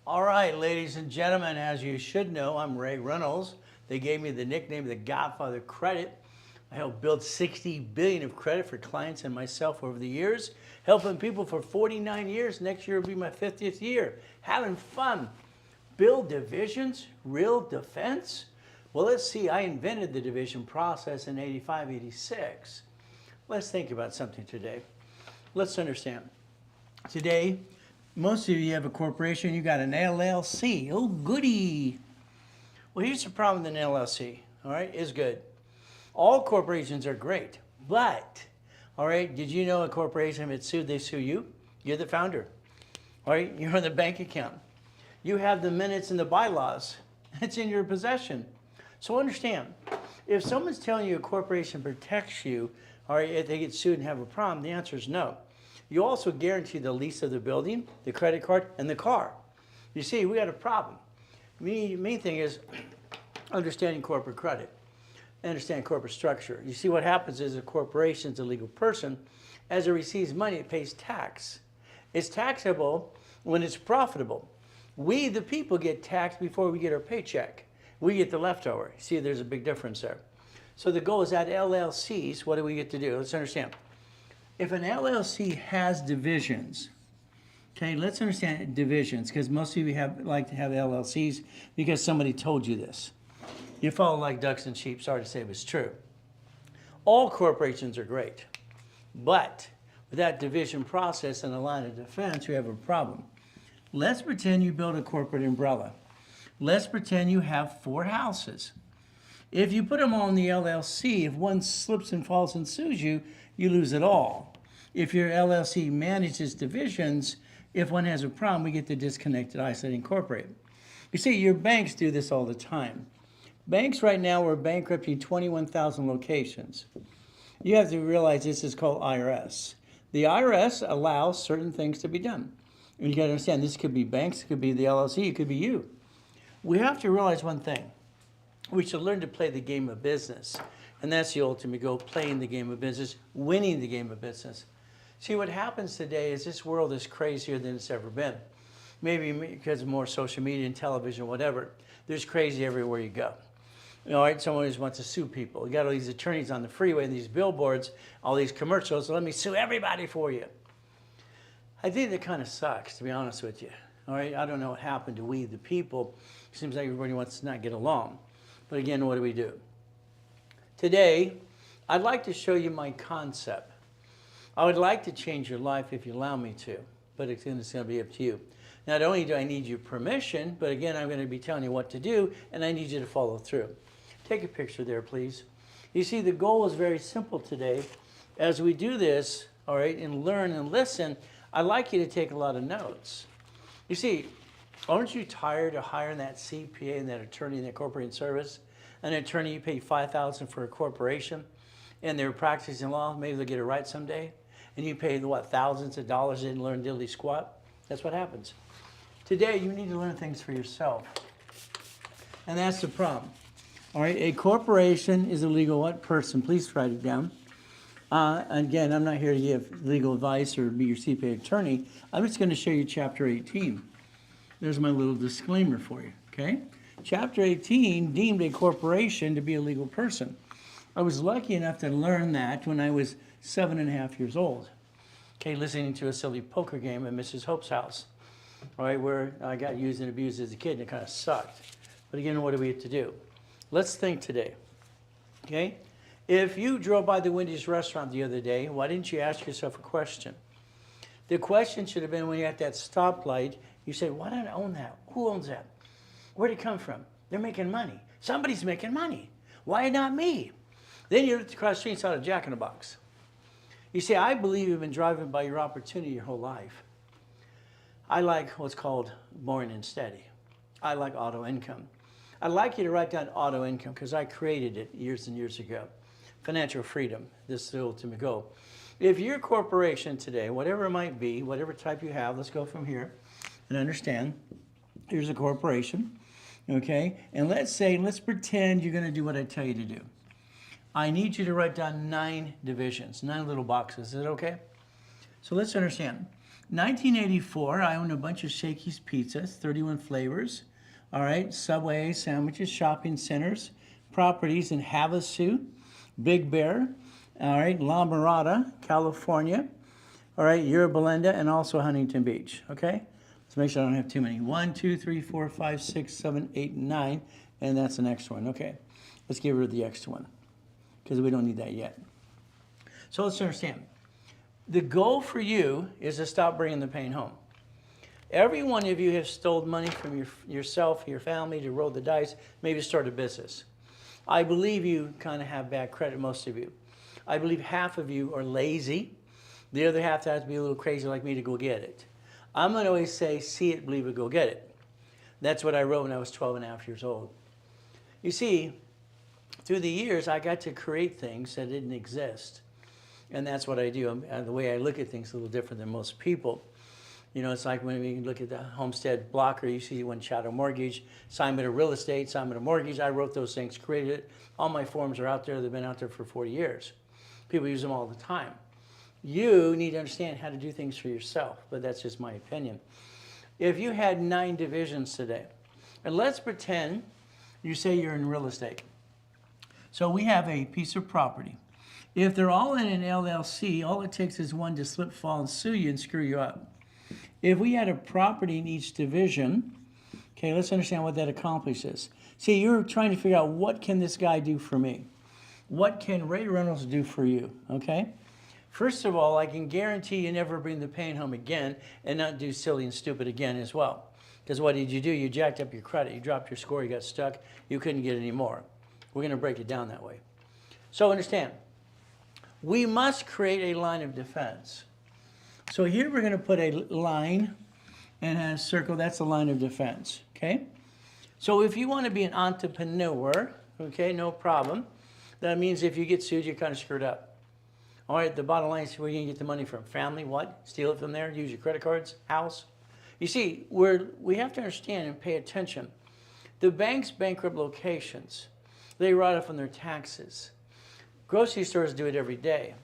All right, ladies and gentlemen, as you should know, I'm Ray Reynolds. They gave me the nickname the Godfather of Credit. I helped build 60 billion of credit for clients and myself over the years, helping people for 49 years. Next year will be my 50th year. Having fun. Build divisions, real defense. Well, let's see, I invented the division process in 85, 86. Let's think about something today. Let's understand. Today, most of you have a corporation, you got an LLC. Oh, goody. Well, here's the problem with an LLC, all right, is good. All corporations are great, but, all right, did you know a corporation, if it's sued, they sue you? You're the founder, all right? You're on the bank account. You have the minutes and the bylaws. It's in your possession. So understand, if someone's telling you a corporation protects you, all right, if they get sued and have a problem, the answer is no. You also guarantee the lease of the building, the credit card, and the car. You see, we got a problem. The main thing is understanding corporate credit, understand corporate structure. You see, what happens is a corporation is a legal person. As it receives money, it pays tax. It's taxable when it's profitable. We, the people, get taxed before we get our paycheck. We get the leftover. See, there's a big difference there. So the goal is at LLCs, what do we get to do? Let's understand. If an LLC has divisions, okay, let's understand divisions, because most of you like to have LLCs because somebody told you this. You follow like ducks and sheep, sorry to say, but it's true. All corporations are great, but with that division process and a line of defense, you have a problem. Let's pretend you build a corporate umbrella. Let's pretend you have 4 houses. If you put them all in the LLC, if one slips and falls and sues you, you lose it all. If your LLC manages divisions, if one has a problem, we get to disconnect it, isolate, incorporate. You see, your banks do this all the time. Banks right now are bankrupting 21,000 locations. You have to realize this is called IRS. The IRS allows certain things to be done. And you got to understand, this could be banks, it could be the LLC, it could be you. We have to realize one thing. We should learn to play the game of business. And that's the ultimate goal, playing the game of business, winning the game of business. See, what happens today is this world is crazier than it's ever been. Maybe because of more social media and television, whatever. There's crazy everywhere you go. You know, all right, someone always wants to sue people. You got all these attorneys on the freeway and these billboards, all these commercials, so let me sue everybody for you. I think that kind of sucks, to be honest with you. All right, I don't know what happened to we, the people. It seems like everybody wants to not get along. But again, what do? Today, I'd like to show you my concept. I would like to change your life if you allow me to, but it's going to be up to you. Not only do I need your permission, but again, I'm going to be telling you what to do, and I need you to follow through. Take a picture there, please. You see, the goal is very simple today. As we do this, all right, and learn and listen, I'd like you to take a lot of notes. You see, aren't you tired of hiring that CPA and that attorney in that corporate service? An attorney, you pay $5,000 for a corporation, and they're practicing law. Maybe they'll get it right someday. And you pay, what, thousands of dollars and learn diddly squat? That's what happens. Today, you need to learn things for yourself. And that's the problem. All right, a corporation is a legal what? Person. Please write it down. Again, I'm not here to give legal advice or be your CPA attorney. I'm just going to show you Chapter 18. There's my little disclaimer for you, okay? Chapter 18 deemed a corporation to be a legal person. I was lucky enough to learn that when I was 7.5 years old, okay, listening to a silly poker game at Mrs. Hope's house, all right, where I got used and abused as a kid, and it kind of sucked. But again, what do we have to do? Let's think today, okay? If you drove by the Wendy's restaurant the other day, why didn't you ask yourself a question? The question should have been when you're at that stoplight, you say, why don't I own that? Who owns that? Where'd it come from? They're making money. Somebody's making money. Why not me? Then you looked across the street and saw a Jack in the Box. You see, I believe you've been driving by your opportunity your whole life. I like what's called boring and steady. I like auto income. I'd like you to write down auto income because I created it years and years ago. Financial freedom, this is the ultimate goal. If your corporation today, whatever it might be, whatever type you have, let's go from here and understand, here's a corporation, okay? And let's pretend you're gonna do what I tell you to do. I need you to write down 9 divisions, 9 little boxes, is it okay? So let's understand. 1984, I owned a bunch of Shakey's Pizzas, 31 flavors. All right, Subway sandwiches, shopping centers, properties in Havasu, Big Bear, all right, La Mirada, California, all right, Yorba Linda, and also Huntington Beach, okay? Let's make sure I don't have too many. 1, 2, 3, 4, 5, 6, 7, 8, 9, and that's the next one, okay? Let's get rid of the extra one because we don't need that yet. So let's understand. The goal for you is to stop bringing the pain home. Every one of you have stolen money from yourself, your family, to roll the dice, maybe start a business. I believe you kind of have bad credit, most of you. I believe half of you are lazy. The other half has to be a little crazy like me to go get it. I'm going to always say, see it, believe it, go get it. That's what I wrote when I was 12 and a half years old. You see, through the years, I got to create things that didn't exist. And that's what I do. The way I look at things is a little different than most people. You know, it's like when you look at the Homestead Blocker, you see one shadow mortgage, assignment of real estate, assignment of mortgage. I wrote those things, created it. All my forms are out there. They've been out there for 40 years. People use them all the time. You need to understand how to do things for yourself, but that's just my opinion. If you had 9 divisions today, and let's pretend you say you're in real estate. So we have a piece of property. If they're all in an LLC, all it takes is one to slip, fall, and sue you and screw you up. If we had a property in each division, okay, let's understand what that accomplishes. See, you're trying to figure out what can this guy do for me? What can Ray Reynolds do for you, okay? First of all, I can guarantee you never bring the pain home again and not do silly and stupid again as well. Because what did you do? You jacked up your credit. You dropped your score. You got stuck. You couldn't get any more. We're going to break it down that way. So understand, we must create a line of defense. So here we're going to put a line and a circle. That's a line of defense, okay? So if you want to be an entrepreneur, okay, no problem. That means if you get sued, you're kind of screwed up. All right, the bottom line is where are you going to get the money from? Family, what? Steal it from there? Use your credit cards? House? You see, we have to understand and pay attention. The banks bankrupt locations. They write off on their taxes. Grocery stores do it every day.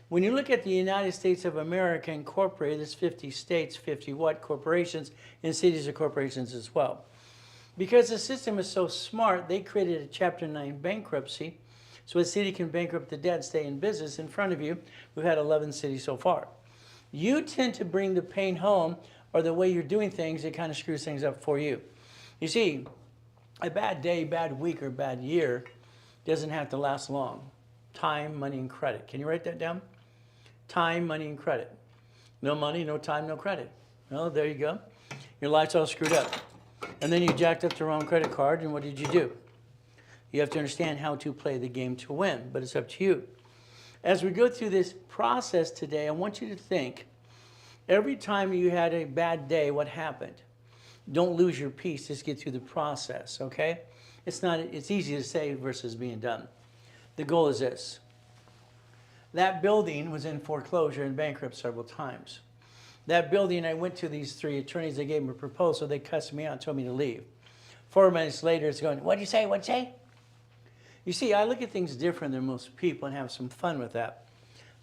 When you look at the United States of America Incorporated, there's 50 states, 50 what corporations, and cities are corporations as well. Because the system is so smart, they created a Chapter 9 bankruptcy, so a city can bankrupt the debt, stay in business. In front of you, we've had 11 cities so far. You tend to bring the pain home, or the way you're doing things, it kind of screws things up for you. You see, a bad day, bad week, or bad year doesn't have to last long. Time, money, and credit. Can you write that down? Time, money, and credit. No money, no time, no credit. Well, there you go. Your life's all screwed up. And then you jacked up the wrong credit card, and what did you do? You have to understand how to play the game to win, but it's up to you. As we go through this process today, I want you to think, every time you had a bad day, what happened? Don't lose your peace, just get through the process, okay? It's easy to say versus being done. The goal is this. That building was in foreclosure and bankrupt several times. That building, I went to these 3 attorneys, they gave me a proposal, they cussed me out and told me to leave. 4 minutes later, it's going, what'd you say, what'd you say? You see, I look at things different than most people and have some fun with that.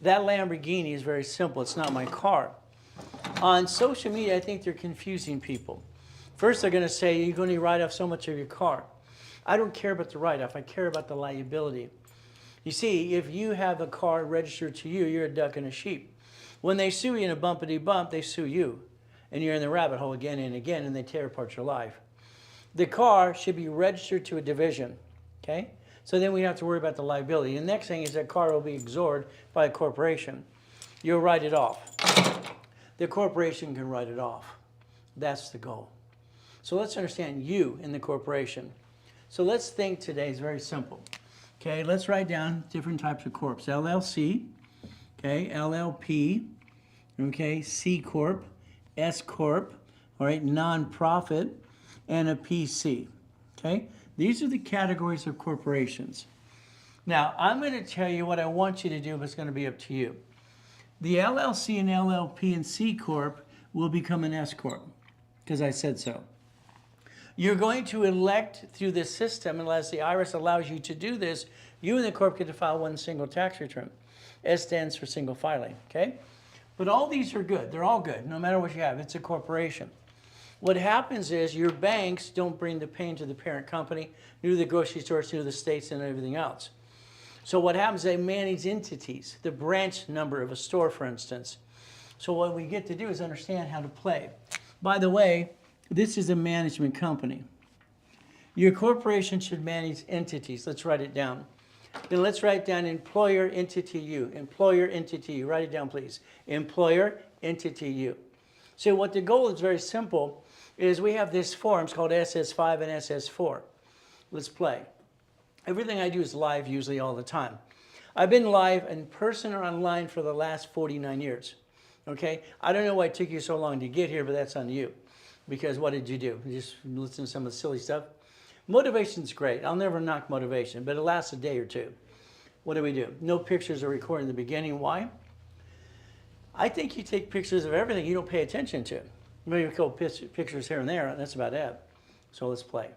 That Lamborghini is very simple, it's not my car. On social media, I think they're confusing people. First, they're going to say, you're going to write off so much of your car. I don't care about the write-off, I care about the liability. You see, if you have a car registered to you, you're a duck and a sheep. When they sue you in a bumpity bump, they sue you. And you're in the rabbit hole again and again, and they tear apart your life. The car should be registered to a division, okay? So then we have to worry about the liability. The next thing is that car will be absorbed by a corporation. You'll write it off. The corporation can write it off. That's the goal. So let's understand you in the corporation. So let's think today is very simple. Okay, let's write down different types of corps. LLC, okay, LLP, okay, C Corp, S Corp, all right, nonprofit, and a PC, okay? These are the categories of corporations. Now, I'm going to tell you what I want you to do, but it's going to be up to you. The LLC and LLP and C Corp will become an S Corp, because I said so. You're going to elect through this system, unless the IRS allows you to do this, you and the corp get to file one single tax return. S stands for single filing, okay? But all these are good. They're all good, no matter what you have. It's a corporation. What happens is your banks don't bring the pain to the parent company, neither the grocery stores, neither the states, and everything else. So what happens, they manage entities, the branch number of a store, for instance. So what we get to do is understand how to play. By the way, this is a management company. Your corporation should manage entities. Let's write it down. Then let's write down employer, entity, you. Employer, entity, you. Write it down, please. Employer, entity, you. So what the goal is very simple, is we have this forms called SS5 and SS4. Let's play. Everything I do is live usually all the time. I've been live in person or online for the last 49 years. Okay? I don't know why it took you so long to get here, but that's on you. Because what did you do? You just listen to some of the silly stuff. Motivation's great. I'll never knock motivation, but it lasts a day or two. What do? No pictures are recorded in the beginning. Why? I think you take pictures of everything you don't pay attention to. Maybe a couple pictures here and there, and that's about it. So let's play.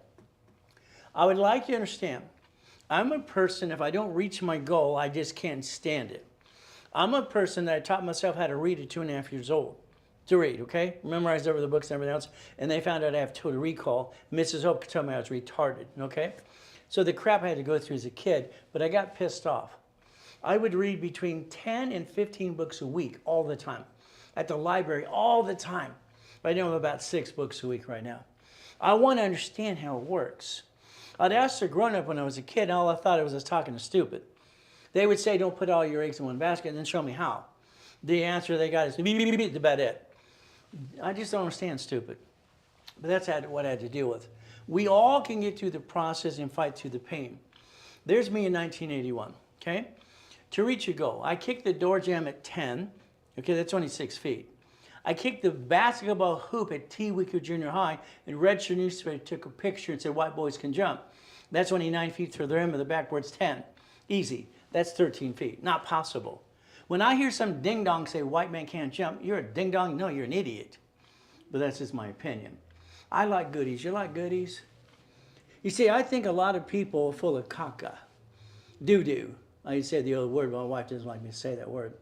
I would like you to understand, I'm a person, if I don't reach my goal, I just can't stand it. I'm a person that I taught myself how to read at 2.5 years old. To read, okay? Memorized over the books and everything else, and they found out I have total recall. Mrs. Hope told me I was retarded, okay? So the crap I had to go through as a kid, but I got pissed off. I would read between 10 and 15 books a week all the time. At the library all the time. I know I'm about 6 books a week right now. I want to understand how it works. I'd ask a grown-up when I was a kid, and all I thought I was talking to stupid. They would say, don't put all your eggs in one basket, and then show me how. The answer they got is, that's about it. I just don't understand stupid. But that's what I had to deal with. We all can get through the process and fight through the pain. There's me in 1981, okay? To reach a goal, I kicked the door jamb at 10. Okay, that's only 6 feet. I kicked the basketball hoop at T. Wicker Junior High, and Register newspaper took a picture and said, white boys can jump. That's only 9 feet through the rim, and the backboard's 10. Easy. That's 13 feet. Not possible. When I hear some ding-dong say, white man can't jump, you're a ding-dong? No, you're an idiot. But that's just my opinion. I like goodies. You like goodies? You see, I think a lot of people are full of caca. Doo-doo. I say the old word, but my wife doesn't like me to say that word.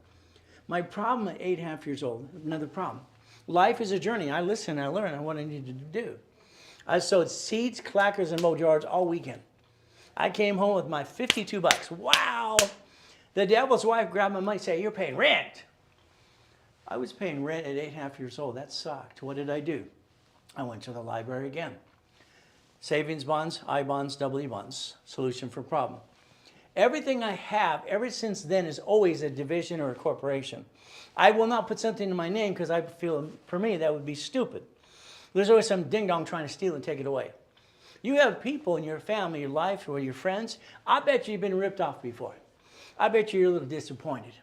My problem at 8.5 years old, another problem. Life is a journey. I listen, I learn, what I need to do. I sowed seeds, clackers, and mowed yards all weekend. I came home with my 52 bucks. Wow! The devil's wife grabbed my money and said, you're paying rent. I was paying rent at 8.5 years old. That sucked. What did I do? I went to the library again. Savings bonds, I bonds, double E bonds. Solution for problem. Everything I have ever since then is always a division or a corporation. I will not put something in my name because I feel, for me, that would be stupid. There's always some ding-dong trying to steal and take it away. You have people in your family, your life, or your friends, I bet you've been ripped off before. I bet you're a little disappointed.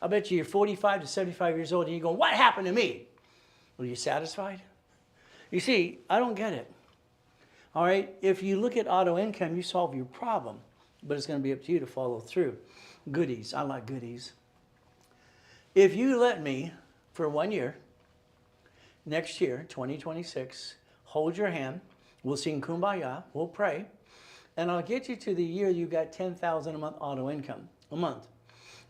I bet you're 45 to 75 years old and you're going, what happened to me? Well, you satisfied? You see, I don't get it. All right, if you look at auto income, you solve your problem. But it's going to be up to you to follow through. Goodies. I like goodies. If you let me, for 1 year, next year, 2026, hold your hand, we'll sing Kumbaya, we'll pray, and I'll get you to the year you got $10,000 a month auto income, a month.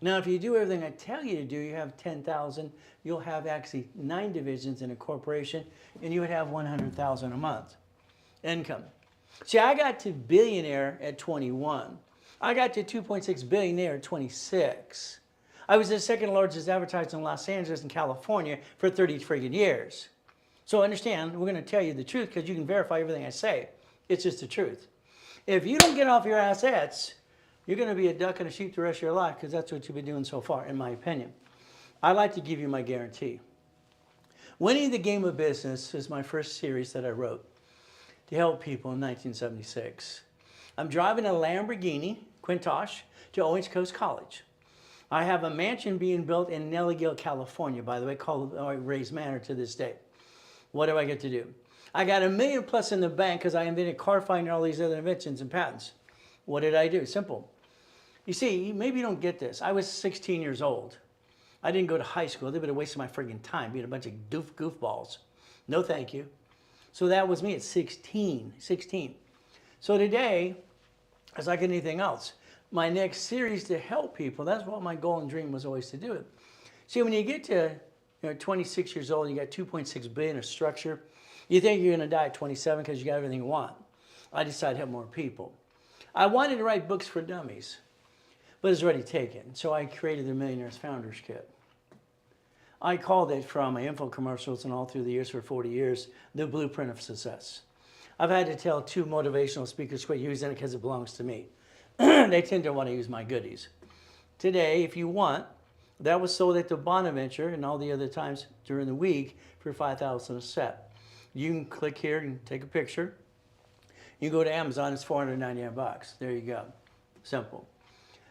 Now, if you do everything I tell you to do, you have $10,000, you'll have actually 9 divisions in a corporation, and you would have $100,000 a month income. See, I got to billionaire at 21. I got to 2.6 billionaire at 26. I was the second largest advertiser in Los Angeles and California for 30 friggin' years. So understand, we're going to tell you the truth because you can verify everything I say. It's just the truth. If you don't get off your assets, you're going to be a duck and a sheep the rest of your life because that's what you've been doing so far, in my opinion. I like to give you my guarantee. Winning the Game of Business is my first series that I wrote to help people in 1976. I'm driving a Lamborghini Countach to Orange Coast College. I have a mansion being built in Nellie Gill, California, by the way, called Ray's Manor to this day. What do I get to do? I got $1 million plus in the bank because I invented car finding and all these other inventions and patents. What did I do? Simple. You see, maybe you don't get this. I was 16 years old. I didn't go to high school. They would have wasted my friggin' time being a bunch of goofballs. No thank you. So that was me at 16. So today, it's like anything else. My next series to help people, that's what my goal and dream was always to do it. See, when you get to You're 26 years old, you got 2.6 billion of structure. You think you're going to die at 27 because you got everything you want. I decided to help more people. I wanted to write books for dummies, but it's already taken. So I created the Millionaire's Founders Kit. I called it, from my info commercials and all through the years for 40 years, the blueprint of success. I've had to tell 2 motivational speakers quit using it because it belongs to me. They tend to want to use my goodies. Today, if you want, that was sold at the Bonaventure and all the other times during the week for $5,000 a set. You can click here and take a picture. You go to Amazon, it's $499. There you go. Simple.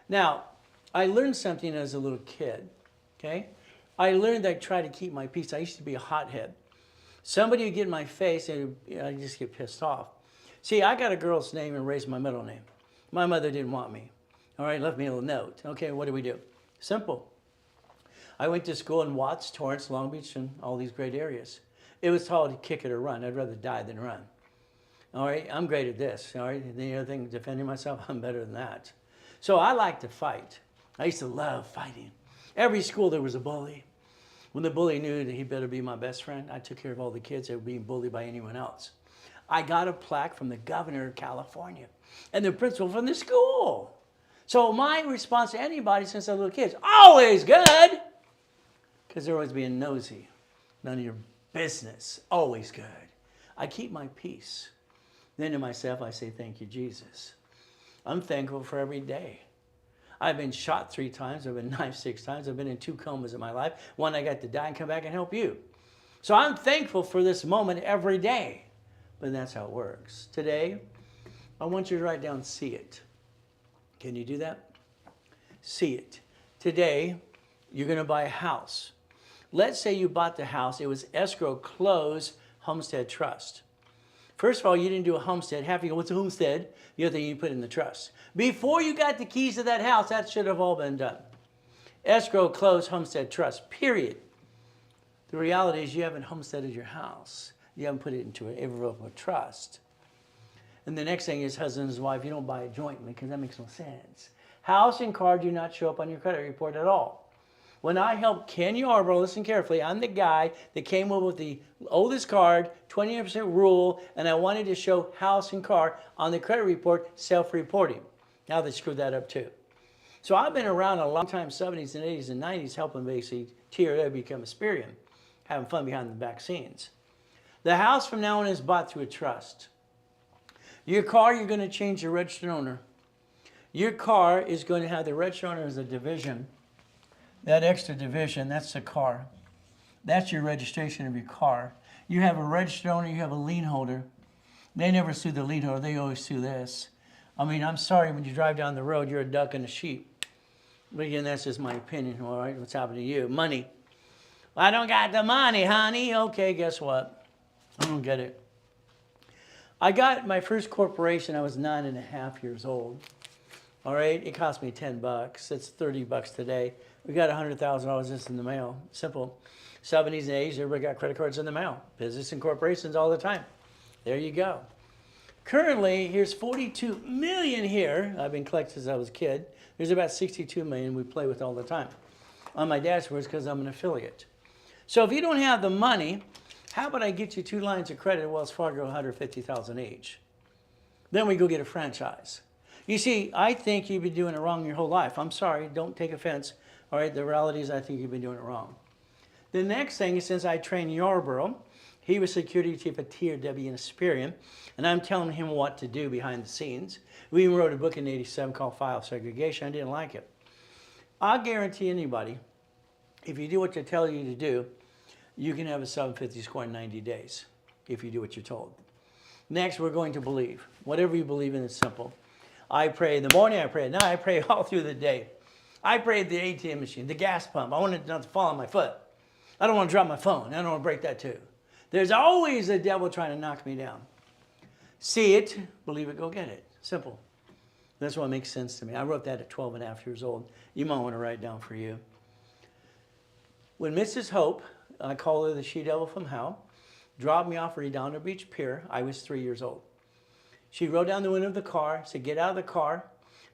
Now, I learned something as a little kid, okay? I learned I try to keep my peace. I used to be a hothead. Somebody would get in my face and I just get pissed off. See, I got a girl's name and raised my middle name. My mother didn't want me. All right, left me a little note. Okay, what do? Simple. I went to school in Watts, Torrance, Long Beach, and all these great areas. It was called kick it or run. I'd rather die than run. All right, I'm great at this. All right, the other thing, defending myself, I'm better than that. So I like to fight. I used to love fighting. Every school there was a bully. When the bully knew that he better be my best friend, I took care of all the kids that were being bullied by anyone else. I got a plaque from the governor of California and the principal from the school. So my response to anybody since I was a little kid is always good, because they're always being nosy. None of your business. Always good. I keep my peace. Then to myself, I say, thank you, Jesus. I'm thankful for every day. I've been shot 3 times. I've been knifed 6 times. I've been in 2 comas in my life. One, I got to die and come back and help you. So I'm thankful for this moment every day. But that's how it works. Today, I want you to write down, see it. Can you do that? See it. Today, you're going to buy a house. Let's say you bought the house. It was escrow, close, homestead trust. First of all, you didn't do a homestead. Half of you go, what's a homestead? The other thing you put in the trust. Before you got the keys to that house, that should have all been done. Escrow, close, homestead trust, period. The reality is you haven't homesteaded your house. You haven't put it into an irrevocable trust. And the next thing is husband and wife, you don't buy it jointly because that makes no sense. House and car do not show up on your credit report at all. When I helped Ken Yarbrough, listen carefully, I'm the guy that came up with the oldest card, 20% rule, and I wanted to show house and car on the credit report, self-reporting. Now they screwed that up too. So I've been around a long time, 70s and 80s and 90s, helping basically TRA become a Spirian, having fun behind the back scenes. The house from now on is bought through a trust. Your car, you're going to change your registered owner. Your car is going to have the registered owner as a division. That extra division, that's the car. That's your registration of your car. You have a registered owner, you have a lien holder. They never sue the lien holder, they always sue this. I mean, I'm sorry, when you drive down the road, you're a duck and a sheep. But again, that's just my opinion, all right? What's happening to you? Money. I don't got the money, honey. Okay, guess what? I don't get it. I got my first corporation, I was 9.5 years old. All right, it cost me $10. It's $30 today. We got $100,000 just in the mail. Simple. 70s and 80s, everybody got credit cards in the mail. Business and corporations all the time. There you go. Currently, here's 42 million here. I've been collecting since I was a kid. There's about 62 million we play with all the time. On my dashboards because I'm an affiliate. So if you don't have the money, how about I get you 2 lines of credit at Wells Fargo, $150,000 each? Then we go get a franchise. You see, I think you've been doing it wrong your whole life. I'm sorry, don't take offense. All right, the reality is I think you've been doing it wrong. The next thing is, since I trained Yarbrough, he was security chief at TRW in Asperian, and I'm telling him what to do behind the scenes. We even wrote a book in '87 called File Segregation. I didn't like it. I'll guarantee anybody, if you do what they tell you to do, you can have a 750 score in 90 days if you do what you're told. Next, we're going to believe. Whatever you believe in is simple. I pray in the morning, I pray at night, I pray all through the day. I pray at the ATM machine, the gas pump. I want it not to fall on my foot. I don't want to drop my phone. I don't want to break that too. There's always a devil trying to knock me down. See it, believe it, go get it. Simple. That's what makes sense to me. I wrote that at 12.5 years old. You might want to write it down for you. When Mrs. Hope, I call her the she-devil from hell, dropped me off Redondo Beach Pier, I was 3 years old. She rolled down the window of the car, said, get out of the car,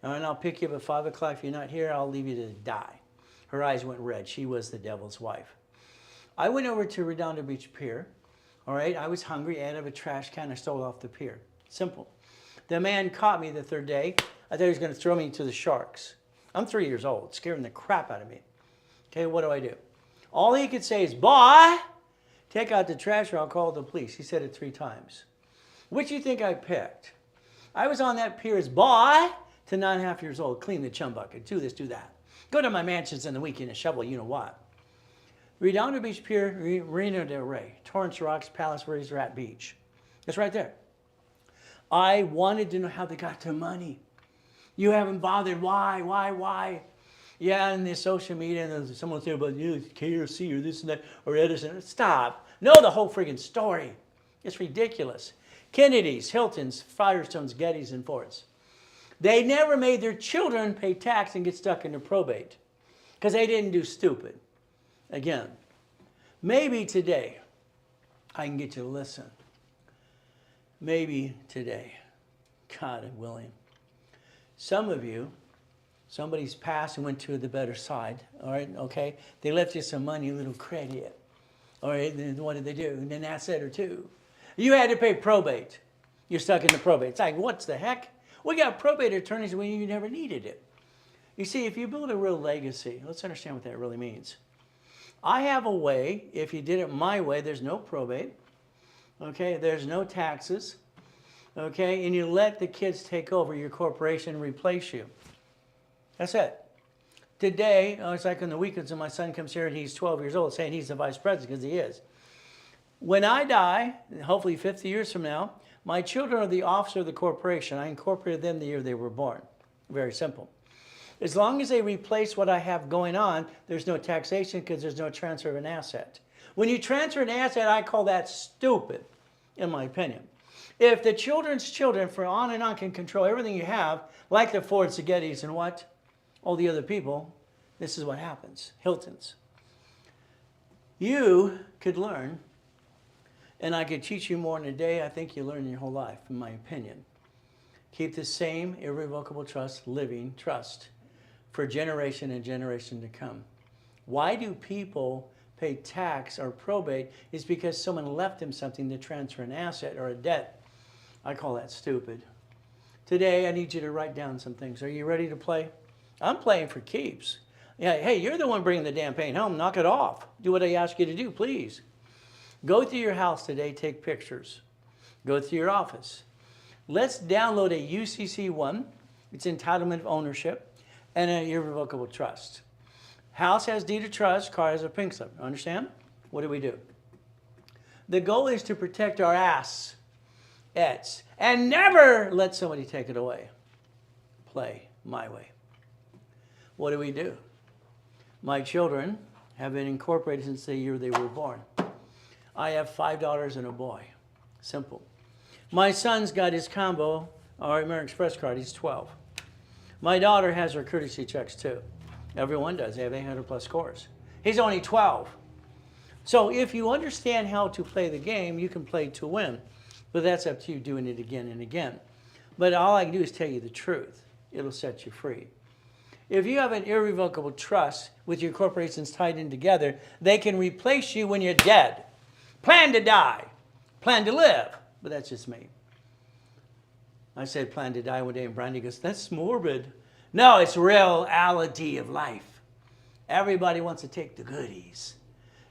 and I'll pick you up at 5 o'clock. If you're not here, I'll leave you to die. Her eyes went red. She was the devil's wife. I went over to Redondo Beach Pier. All right, I was hungry, out of a trash can, I stole off the pier. Simple. The man caught me the third day. I thought he was going to throw me to the sharks. I'm 3 years old, scaring the crap out of me. Okay, what do? All he could say is, boy, take out the trash or I'll call the police. He said it 3 times. Which do you think I picked? I was on that pier as boy to 9.5 years old, clean the chum bucket, do this, do that. Go to my mansions in the weekend and shovel, you know what. Redondo Beach Pier, Marina del Rey, Torrance Rocks, Palace, Rays, Rat Beach. It's right there. I wanted to know how they got their money. You haven't bothered. Why? Yeah, in the social media, and someone will say about KRC or this and that, or Edison. Stop. Know the whole friggin' story. It's ridiculous. Kennedy's, Hilton's, Firestone's, Getty's, and Fords. They never made their children pay tax and get stuck into probate because they didn't do stupid. Again, maybe today I can get you to listen. Maybe today, God willing. Some of you, somebody's passed and went to the better side, all right, okay? They left you some money, a little credit, all right, then what did they do? And an asset or two. You had to pay probate. You're stuck in the probate. It's like, what's the heck? We got probate attorneys when you never needed it. You see, if you build a real legacy, let's understand what that really means. I have a way, if you did it my way, there's no probate, okay? There's no taxes, okay? And you let the kids take over your corporation and replace you. That's it. Today, it's like on the weekends when my son comes here and he's 12 years old saying he's the vice president because he is. When I die, hopefully 50 years from now, my children are the officer of the corporation. I incorporated them the year they were born. Very simple. As long as they replace what I have going on, there's no taxation because there's no transfer of an asset. When you transfer an asset, I call that stupid, in my opinion. If the children's children, for on and on, can control everything you have, like the Fords, the Gettys, and what? All the other people, this is what happens. Hilton's. You could learn, and I could teach you more in a day. I think you learn in your whole life, in my opinion. Keep the same irrevocable trust, living trust, for generation and generation to come. Why do people pay tax or probate? Is because someone left them something to transfer an asset or a debt. I call that stupid. Today, I need you to write down some things. Are you ready to play? I'm playing for keeps. Yeah, hey, you're the one bringing the damn pain home. Knock it off. Do what I ask you to do, please. Go through your house today, take pictures. Go through your office. Let's download a UCC1. It's entitlement of ownership and an irrevocable trust. House has deed of trust, car has a pink slip. Understand? What do? The goal is to protect our assets and never let somebody take it away. Play my way. What do? My children have been incorporated since the year they were born. I have 5 daughters and a boy. Simple. My son's got his combo, or American Express card. He's 12. My daughter has her courtesy checks too. Everyone does. They have 800 plus scores. He's only 12. So if you understand how to play the game, you can play to win. But that's up to you doing it again and again. But all I can do is tell you the truth. It'll set you free. If you have an irrevocable trust with your corporations tied in together, they can replace you when you're dead. Plan to die. Plan to live. But that's just me. I said plan to die one day, and Brandy goes, that's morbid. No, it's reality of life. Everybody wants to take the goodies.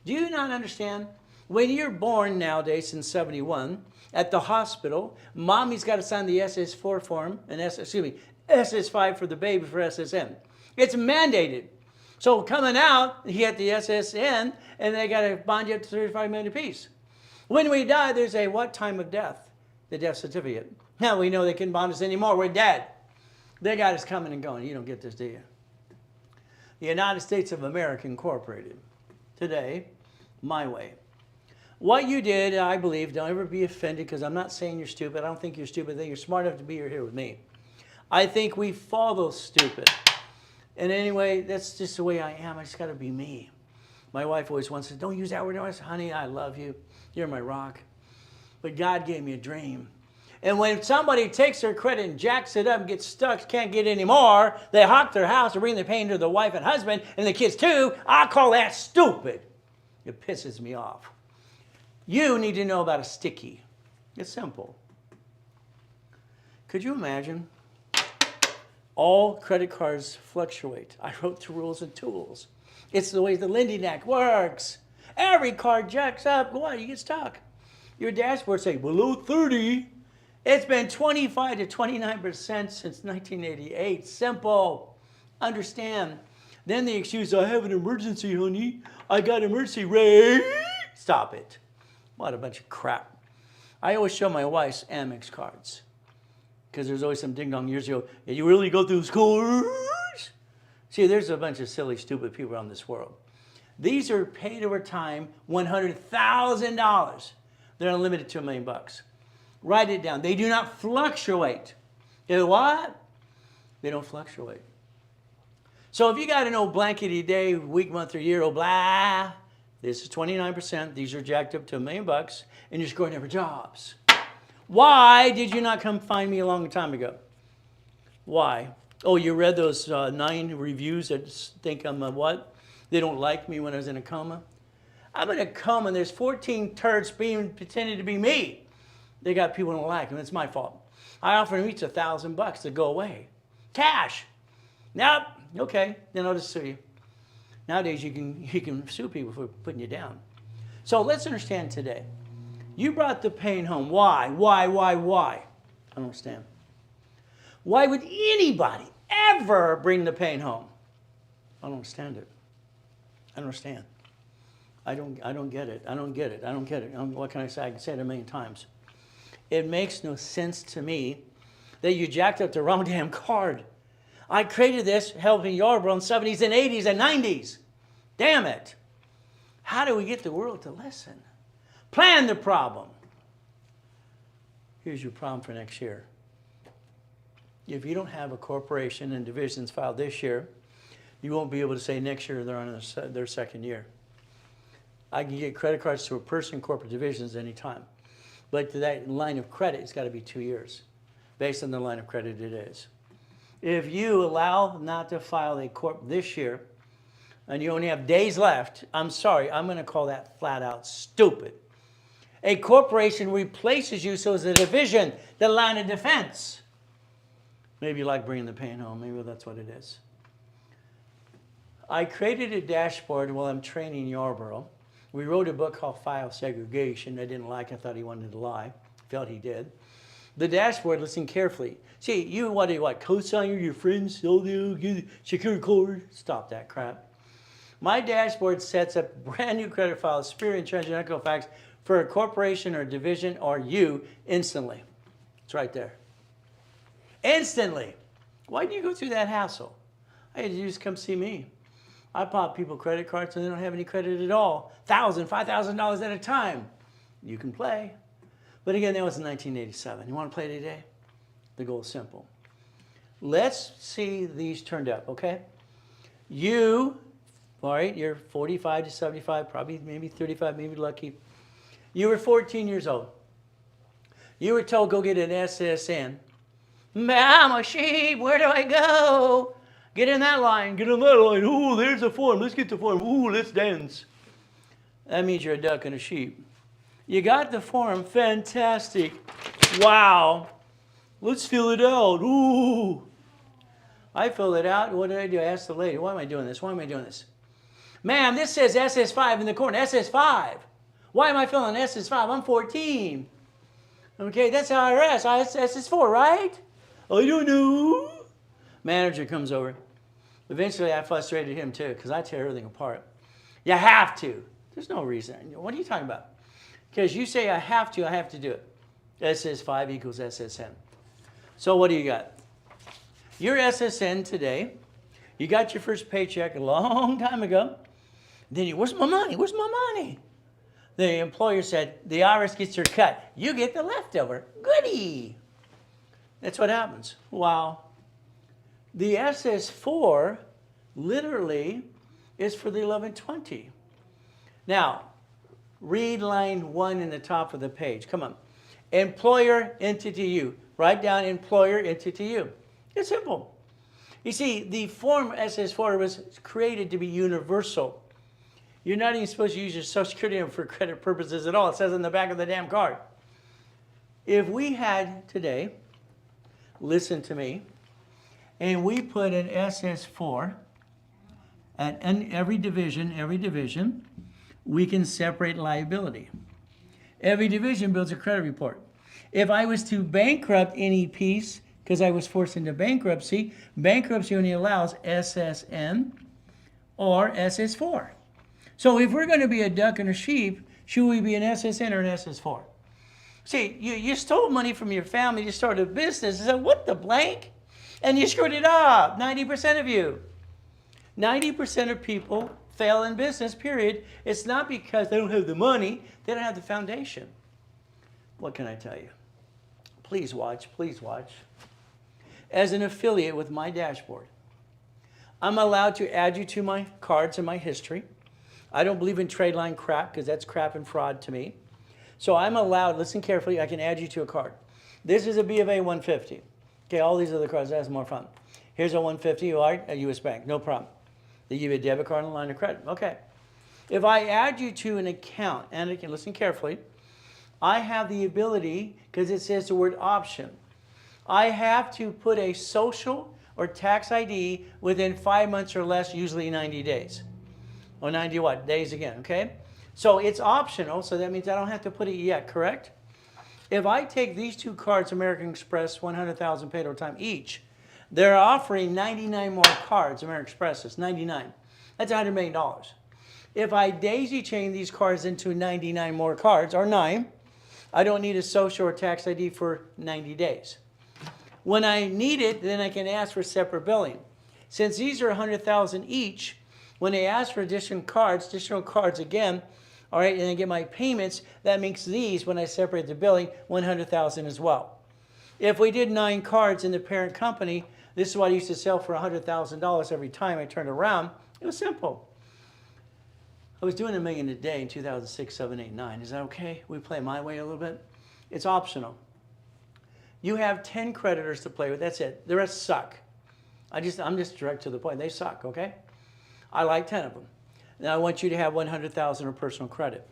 Do you not understand? When you're born nowadays in 71, at the hospital, mommy's got to sign the SS4 form, and SS5 for the baby for SSN. It's mandated. So coming out, you get the SSN, and they got to bond you up to $35 million apiece. When we die, there's a what time of death? The death certificate. Now we know they couldn't bond us anymore. We're dead. They got us coming and going. You don't get this, do you? The United States of America Incorporated. Today, my way. What you did, I believe, don't ever be offended because I'm not saying you're stupid. I don't think you're stupid. I think you're smart enough to be here with me. I think we follow stupid. And anyway, that's just the way I am. I just got to be me. My wife always wants to say, don't use that word. I say, honey, I love you. You're my rock. But God gave me a dream. And when somebody takes their credit and jacks it up and gets stuck, can't get any more, they hawk their house or bring the pain to the wife and husband and the kids too, I call that stupid. It pisses me off. You need to know about a sticky. It's simple. Could you imagine? All credit cards fluctuate. I wrote the rules and tools. It's the way the Lindy Neck works. Every card jacks up. What? You get stuck. Your dashboard say below 30. It's been 25 to 29% since 1988. Simple. Understand. Then the excuse, I have an emergency, honey. I got emergency, Ray. Stop it. What a bunch of crap. I always show my wife's Amex cards. Because there's always some ding-dong years ago, you really go through scores? See, there's a bunch of silly, stupid people around this world. These are paid over time, $100,000. They're unlimited to $1 million. Write it down. They do not fluctuate. You know what? They don't fluctuate. So if you got an old blankety day, week, month, or year, oh blah, this is 29%. These are jacked up to $1 million, and you're scoring for jobs. Why did you not come find me a long time ago? Why? Oh, you read those 9 reviews that think I'm a what? They don't like me when I was in a coma. I'm in a coma, and there's 14 turds pretending to be me. They got people who don't like them. It's my fault. I offer them each $1,000 to go away. Cash. Nope. Okay. Then I'll just sue you. Nowadays, you can sue people for putting you down. So let's understand today. You brought the pain home. Why? Why? I don't understand. Why would anybody ever bring the pain home? I don't understand it. I don't understand. I don't get it. I don't get it. What can I say? I can say it 1,000,000 times. It makes no sense to me that you jacked up the wrong damn card. I created this helping Yarborough in the 70s and 80s and 90s. Damn it. How do we get the world to listen? Plan the problem. Here's your problem for next year. If you don't have a corporation and divisions filed this year, you won't be able to say next year they're on their second year. I can get credit cards to a person, corporate divisions anytime. But to that line of credit, it's got to be 2 years. Based on the line of credit it is. If you allow not to file a corp this year, and you only have days left, I'm sorry, I'm going to call that flat out stupid. A corporation replaces you so as a division, the line of defense. Maybe you like bringing the pain home. Maybe that's what it is. I created a dashboard while I'm training Yarborough. We wrote a book called File Segregation. I didn't like it. I thought he wanted to lie. Felt he did. The dashboard, listen carefully. See, you what do you what? Co-sign your friends, so they'll get secure code. Stop that crap. My dashboard sets up brand new credit files, Spirit and Treasury and Equifax for a corporation or division or you instantly. It's right there. Instantly. Why do you go through that hassle? Hey, you just come see me. I pop people credit cards and they don't have any credit at all. $1,000, $5,000 at a time. You can play. But again, that was in 1987. You want to play today? The goal is simple. Let's see these turned up, okay? You, all right, you're 45 to 75, probably maybe 35, maybe lucky. You were 14 years old. You were told, go get an SSN. I'm a sheep, where do I go? Get in that line, get in that line. Ooh, there's a form, let's get the form. Ooh, let's dance. That means you're a duck and a sheep. You got the form, fantastic. Wow, let's fill it out. Ooh. I filled it out, what did I do? I asked the lady, why am I doing this? Why am I doing this? Ma'am, this says SS5 in the corner, SS5. Why am I filling SS5? I'm 14. Okay, that's IRS, SS4, right? I don't know. Manager comes over. Eventually, I frustrated him too, because I tear everything apart. You have to. There's no reason. What are you talking about? Because you say I have to do it. SS5 equals SSN. So what do you got? Your SSN today, you got your first paycheck a long time ago. Then you, where's my money? Where's my money? The employer said, the IRS gets your cut. You get the leftover. Goody. That's what happens. Wow. The SS4 literally is for the 1120. Now, read line 1 in the top of the page. Come on. Employer, entity, you. Write down employer, entity, you. It's simple. You see, the form SS4 was created to be universal. You're not even supposed to use your Social Security number for credit purposes at all. It says on the back of the damn card. If we had today, listen to me, and we put an SS4 at every division, we can separate liability. Every division builds a credit report. If I was to bankrupt any piece, because I was forced into bankruptcy only allows SSN or SS4. So if we're going to be a duck and a sheep, should we be an SSN or an SS4? See, you stole money from your family, you started a business, and said, what the blank? And you screwed it up, 90% of you. 90% of people fail in business, period. It's not because they don't have the money, they don't have the foundation. What can I tell you? Please watch, please watch. As an affiliate with my dashboard, I'm allowed to add you to my cards and my history. I don't believe in trade line crap because that's crap and fraud to me. So I'm allowed, listen carefully, I can add you to a card. This is a B of A 150. Okay, all these other cards, that's more fun. Here's a 150, you are a US Bank, no problem. They give you a debit card and a line of credit. Okay. If I add you to an account, and again, listen carefully, I have the ability, because it says the word option, I have to put a social or tax ID within 5 months or less, usually 90 days. Or 90 what? Days again, okay? So it's optional, so that means I don't have to put it yet, correct? If I take these two cards, American Express, 100,000 paid over time each, they're offering 99 more cards, American Expresses, 99. That's $100 million. If I daisy chain these cards into 99 more cards, or 9, I don't need a social or tax ID for 90 days. When I need it, then I can ask for separate billing. Since these are 100,000 each, when they ask for additional cards again, all right, and I get my payments, that makes these, when I separate the billing, 100,000 as well. If we did 9 cards in the parent company, this is what I used to sell for $100,000 every time I turned around. It was simple. I was doing $1 million a day in 2006, 7, 8, 9. Is that okay? We play my way a little bit? It's optional. You have 10 creditors to play with. That's it. The rest suck. I'm just direct to the point. They suck, okay? I like 10 of them. Now I want you to have 100,000 of personal credit.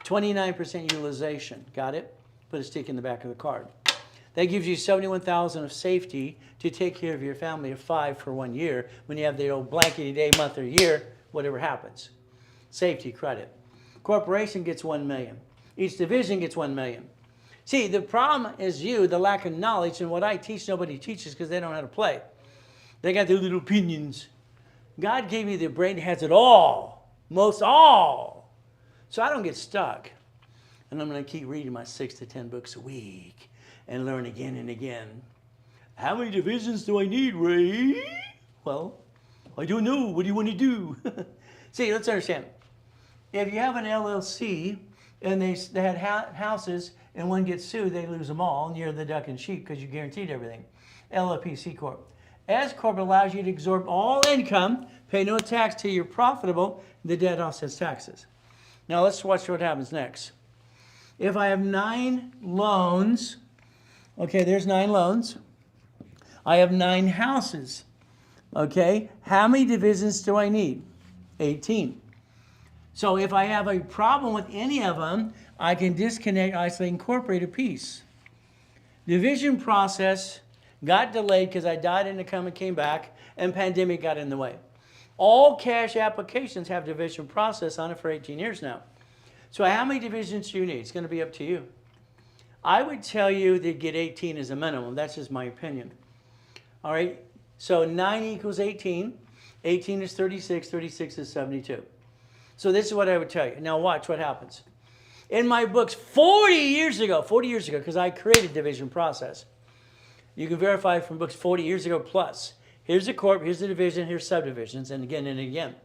29% utilization. Got it? Put a stick in the back of the card. That gives you 71,000 of safety to take care of your family of 5 for 1 year when you have the old blankety day, month, or year, whatever happens. Safety credit. Corporation gets 1 million. Each division gets 1 million. See, the problem is the lack of knowledge, and what I teach, nobody teaches because they don't know how to play. They got their little opinions. God gave me the brain that has it all, most all. So I don't get stuck. And I'm going to keep reading my 6 to 10 books a week and learn again and again. How many divisions do I need, Ray? Well, I don't know. What do you want to do? See, let's understand. If you have an LLC and they had houses and one gets sued, they lose them all, and you're the duck and sheep because you guaranteed everything. LLP, C Corp. S Corp allows you to absorb all income, pay no tax till you're profitable, the debt offsets taxes. Now let's watch what happens next. If I have 9 loans, okay, there's 9 loans. I have 9 houses, okay? How many divisions do I need? 18. So if I have a problem with any of them, I can disconnect, isolate, incorporate a piece. Division process got delayed because I died in the come and came back, and pandemic got in the way. All cash applications have division process on it for 18 years now. So how many divisions do you need? It's going to be up to you. I would tell you to get 18 as a minimum. That's just my opinion. All right, so 9 equals 18. 18 is 36. 36 is 72. So this is what I would tell you. Now watch what happens. In my books 40 years ago, because I created division process. You can verify from books 40 years ago plus. Here's the corp, here's the division, here's subdivisions, and again and again.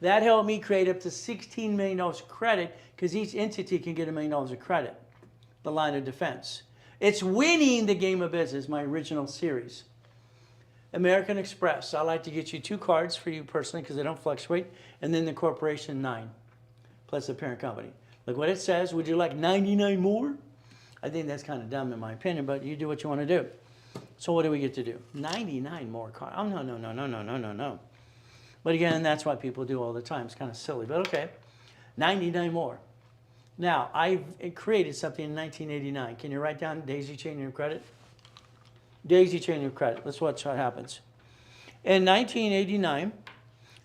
That helped me create up to $16 million of credit because each entity can get $1 million of credit. The line of defense. It's winning the game of business, my original series. American Express, I like to get you 2 cards for you personally because they don't fluctuate, and then the corporation 9, plus the parent company. Look what it says. Would you like 99 more? I think that's kind of dumb in my opinion, but you do what you want to do. So what do we get to do? 99 more cards. Oh, no. But again, that's what people do all the time. It's kind of silly, but okay. 99 more. Now, I created something in 1989. Can you write down daisy chain of credit? Daisy chain of credit. Let's watch what happens. In 1989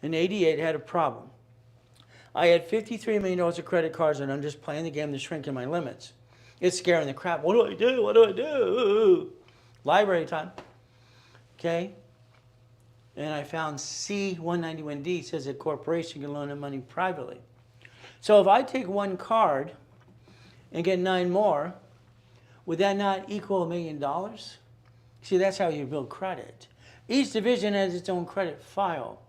and 88, I had a problem. I had $53 million of credit cards, and I'm just playing the game to shrinking my limits. It's scaring the crap. What do I do? What do I do? Library time. Okay? And I found C191D says a corporation can loan them money privately. So if I take one card and get 9 more, would that not equal $1 million? See, that's how you build credit. Each division has its own credit file.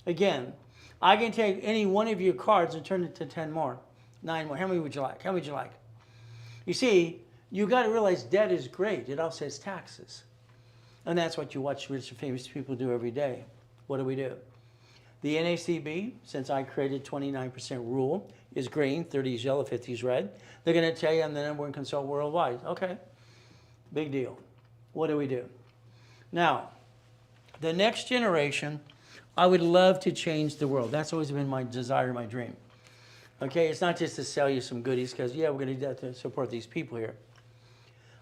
Again, I can take any one of your cards and turn it to 10 more, 9 more. How many would you like? How many would you like? You see, you got to realize debt is great. It offsets taxes. And that's what you watch rich and famous people do every day. What do we do? The NACB, since I created 29% rule, is green, 30 is yellow, 50 is red. They're going to tell you I'm the number one consultant worldwide. Okay, big deal. What do we do? Now, the next generation, I would love to change the world. That's always been my desire, my dream. Okay, it's not just to sell you some goodies because, yeah, we're going to support these people here.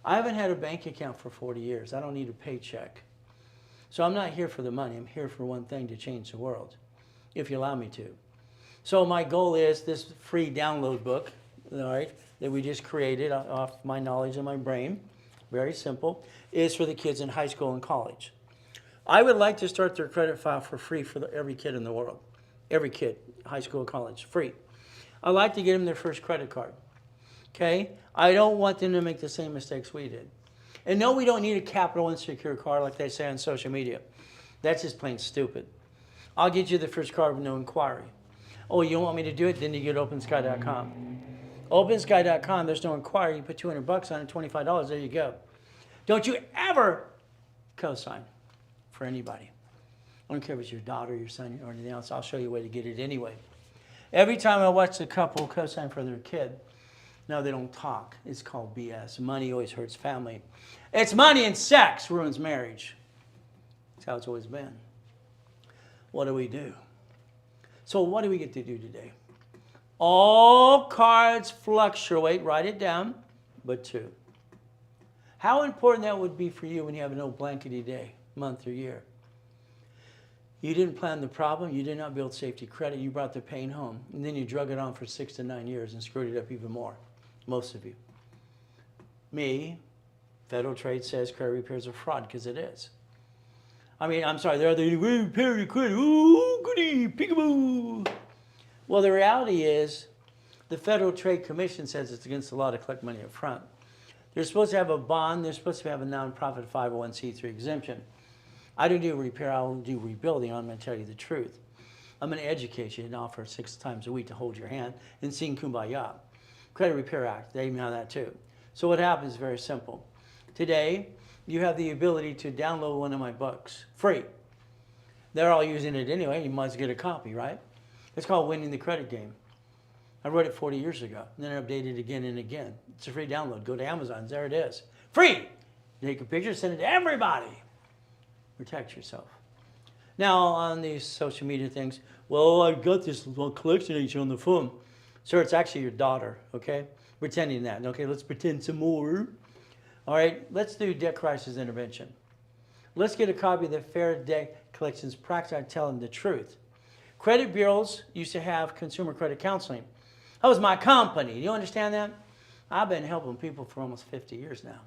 I haven't had a bank account for 40 years. I don't need a paycheck. So I'm not here for the money. I'm here for one thing, to change the world, if you allow me to. So my goal is this free download book, all right, that we just created off my knowledge and my brain, very simple, is for the kids in high school and college. I would like to start their credit file for free for every kid in the world. Every kid, high school, college, free. I'd like to get them their first credit card. Okay? I don't want them to make the same mistakes we did. And no, we don't need a capital insecure card like they say on social media. That's just plain stupid. I'll get you the first card with no inquiry. Oh, you don't want me to do it? Then you get OpenSky.com. OpenSky.com, there's no inquiry. You put $200 on it, $25, there you go. Don't you ever co-sign for anybody. I don't care if it's your daughter, your son, or anything else. I'll show you a way to get it anyway. Every time I watch a couple co-sign for their kid, no, they don't talk. It's called BS. Money always hurts family. It's money and sex ruins marriage. That's how it's always been. What do we do? So what do we get to do today? All cards fluctuate. Write it down, but 2. How important that would be for you when you have no blankety day, month or year. You didn't plan the problem. You did not build safety credit. You brought the pain home. And then you drug it on for 6 to 9 years and screwed it up even more. Most of you. Me, Federal Trade says credit repairs are fraud, because it is. I mean, I'm sorry, they're the repair your credit. Ooh, goody, peekaboo. Well, the reality is the Federal Trade Commission says it's against the law to collect money up front. They're supposed to have a bond. They're supposed to have a nonprofit 501c3 exemption. I don't do repair. I'll do rebuilding. I'm going to tell you the truth. I'm going to educate you and offer 6 times a week to hold your hand and sing Kumbaya. Credit Repair Act, they even have that too. So what happens is very simple. Today, you have the ability to download one of my books, free. They're all using it anyway. You must get a copy, right? It's called Winning the Credit Game. I wrote it 40 years ago, and then I updated it again and again. It's a free download. Go to Amazon. There it is. Free! Take a picture, send it to everybody. Protect yourself. Now, on these social media things, well, I've got this little collection of you on the phone. Sir, it's actually your daughter, okay? Pretending that. Okay, let's pretend some more. All right, let's do debt crisis intervention. Let's get a copy of the Fair Debt Collections Practice. I tell them the truth. Credit bureaus used to have consumer credit counseling. That was my company. Do you understand that? I've been helping people for almost 50 years now.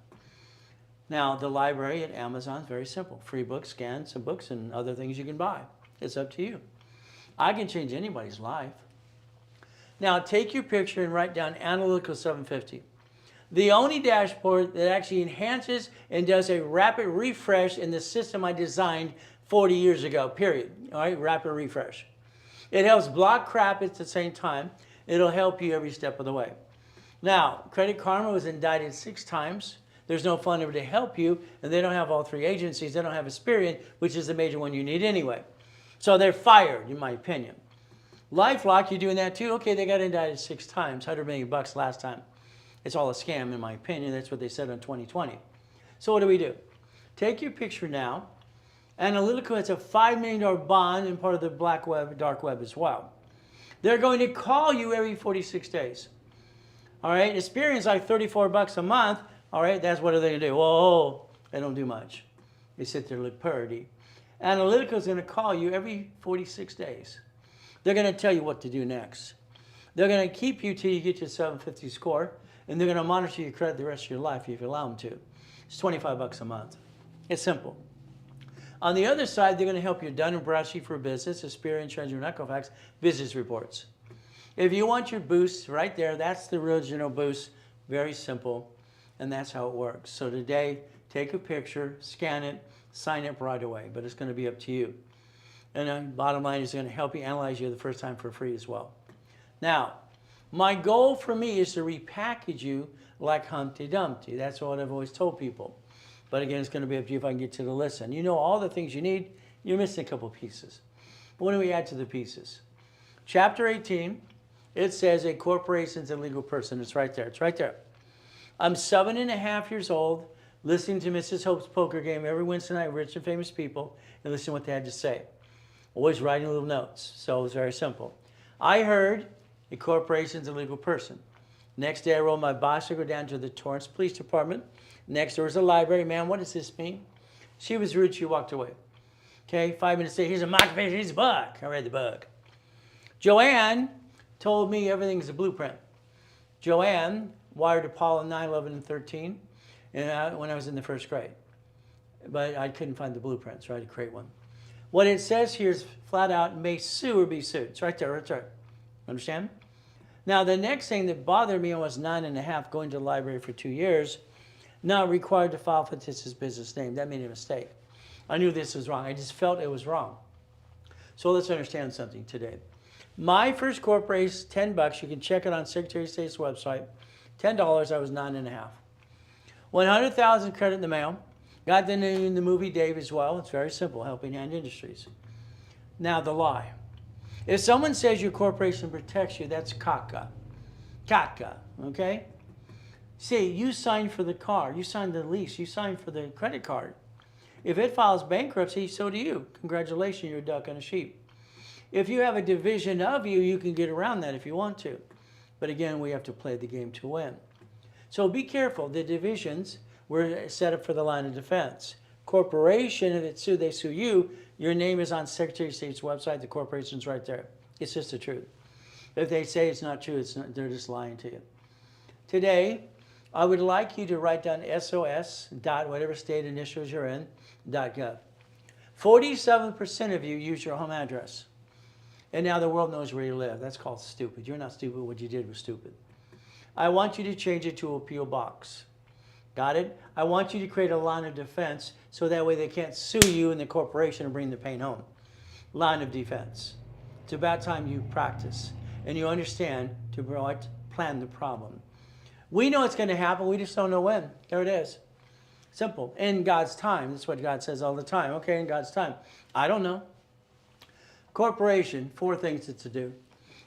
Now, the library at Amazon is very simple. Free books, scan some books, and other things you can buy. It's up to you. I can change anybody's life. Now, take your picture and write down Analytical 750. The only dashboard that actually enhances and does a rapid refresh in the system I designed 40 years ago, period. All right, rapid refresh. It helps block crap at the same time. It'll help you every step of the way. Now, Credit Karma was indicted 6 times. There's no fund ever to help you, and they don't have all 3 agencies. They don't have Experian, which is the major one you need anyway. So they're fired, in my opinion. LifeLock, you're doing that too? Okay, they got indicted 6 times, $100 million last time. It's all a scam, in my opinion. That's what they said on 2020. So what do? Take your picture now Analytical has a $5 million bond and part of the black web, dark web as well. They're going to call you every 46 days. All right, experience like $34 a month. All right, that's what are they going to do? Whoa, they don't do much. They sit there and look pretty. Analytical is going to call you every 46 days. They're going to tell you what to do next. They're going to keep you till you get your 750 score, and they're going to monitor your credit the rest of your life if you allow them to. It's $25 a month. It's simple. On the other side, they're going to help you Dun & Bradstreet for business, Experian, Treasury, and Equifax, business reports. If you want your boost right there, that's the original boost. Very simple, and that's how it works. So today, take a picture, scan it, sign up right away, but it's going to be up to you. And then bottom line is going to help you analyze you the first time for free as well. Now, my goal for me is to repackage you like Humpty Dumpty. That's what I've always told people. But again, it's going to be up to you if I can get to the list. And you know all the things you need, you're missing a couple pieces. What do we add to the pieces? Chapter 18, it says a corporation is a legal person. It's right there. It's right there. I'm 7.5 years old, listening to Mrs. Hope's poker game every Wednesday night, rich and famous people, and listening to what they had to say. Always writing little notes. So it's very simple. I heard a corporation is a legal person. Next day, I rolled my bicycle down to the Torrance Police Department. Next door was a library. Man, what does this mean? She was rude. She walked away. Okay, 5 minutes later, here's a microphone, here's a book. I read the book. Joanne told me everything's a blueprint. Joanne wired Apollo 9, 11, and 13 when I was in the first grade. But I couldn't find the blueprint, so I had to create one. What it says here is flat out, may sue or be sued. It's right there, right there. Understand? Now, the next thing that bothered me, I was 9.5, going to the library for 2 years, not required to file fictitious business name. That made a mistake. I knew this was wrong. I just felt it was wrong. So let's understand something today. My first corporation, $10. You can check it on Secretary of State's website. $10, I was 9.5. 100,000 credit in the mail. Got the name in the movie Dave as well. It's very simple, Helping Hand Industries. Now the lie. If someone says your corporation protects you, that's caca. Caca, okay? See, you signed for the car, you signed the lease, you signed for the credit card. If it files bankruptcy, so do you. Congratulations, you're a duck and a sheep. If you have a division of you, you can get around that if you want to. But again, we have to play the game to win. So be careful. The divisions were set up for the line of defense. Corporation, if it's they sue you, your name is on Secretary of State's website, the corporation's right there. It's just the truth. If they say it's not true, they're just lying to you. Today, I would like you to write down SOS, whatever state initials you're in, .gov. 47% of you use your home address. And now the world knows where you live. That's called stupid. You're not stupid. What you did was stupid. I want you to change it to a P.O. box. Got it? I want you to create a line of defense so that way they can't sue you and the corporation and bring the pain home. Line of defense. It's about time you practice and you understand to plan the problem. We know it's going to happen. We just don't know when. There it is. Simple. In God's time. That's what God says all the time. Okay, in God's time. I don't know. Corporation, 4 things to do.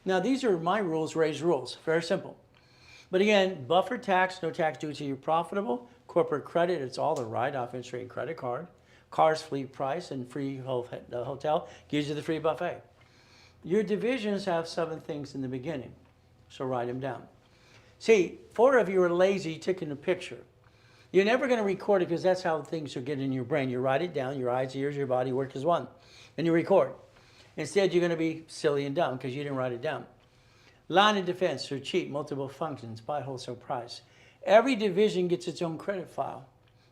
Now, these are my rules, Ray's rules. Very simple. But again, buffer tax, no tax due till you're profitable. Corporate credit, it's all the write-off, interest rate, credit card. Cars, fleet price, and free hotel gives you the free buffet. Your divisions have 7 things in the beginning, so write them down. See, 4 of you are lazy taking a picture. You're never going to record it because that's how things are getting in your brain. You write it down, your eyes, ears, your body work as one, and you record. Instead, you're going to be silly and dumb because you didn't write it down. Line of defense, or cheap, multiple functions, buy wholesale price. Every division gets its own credit file.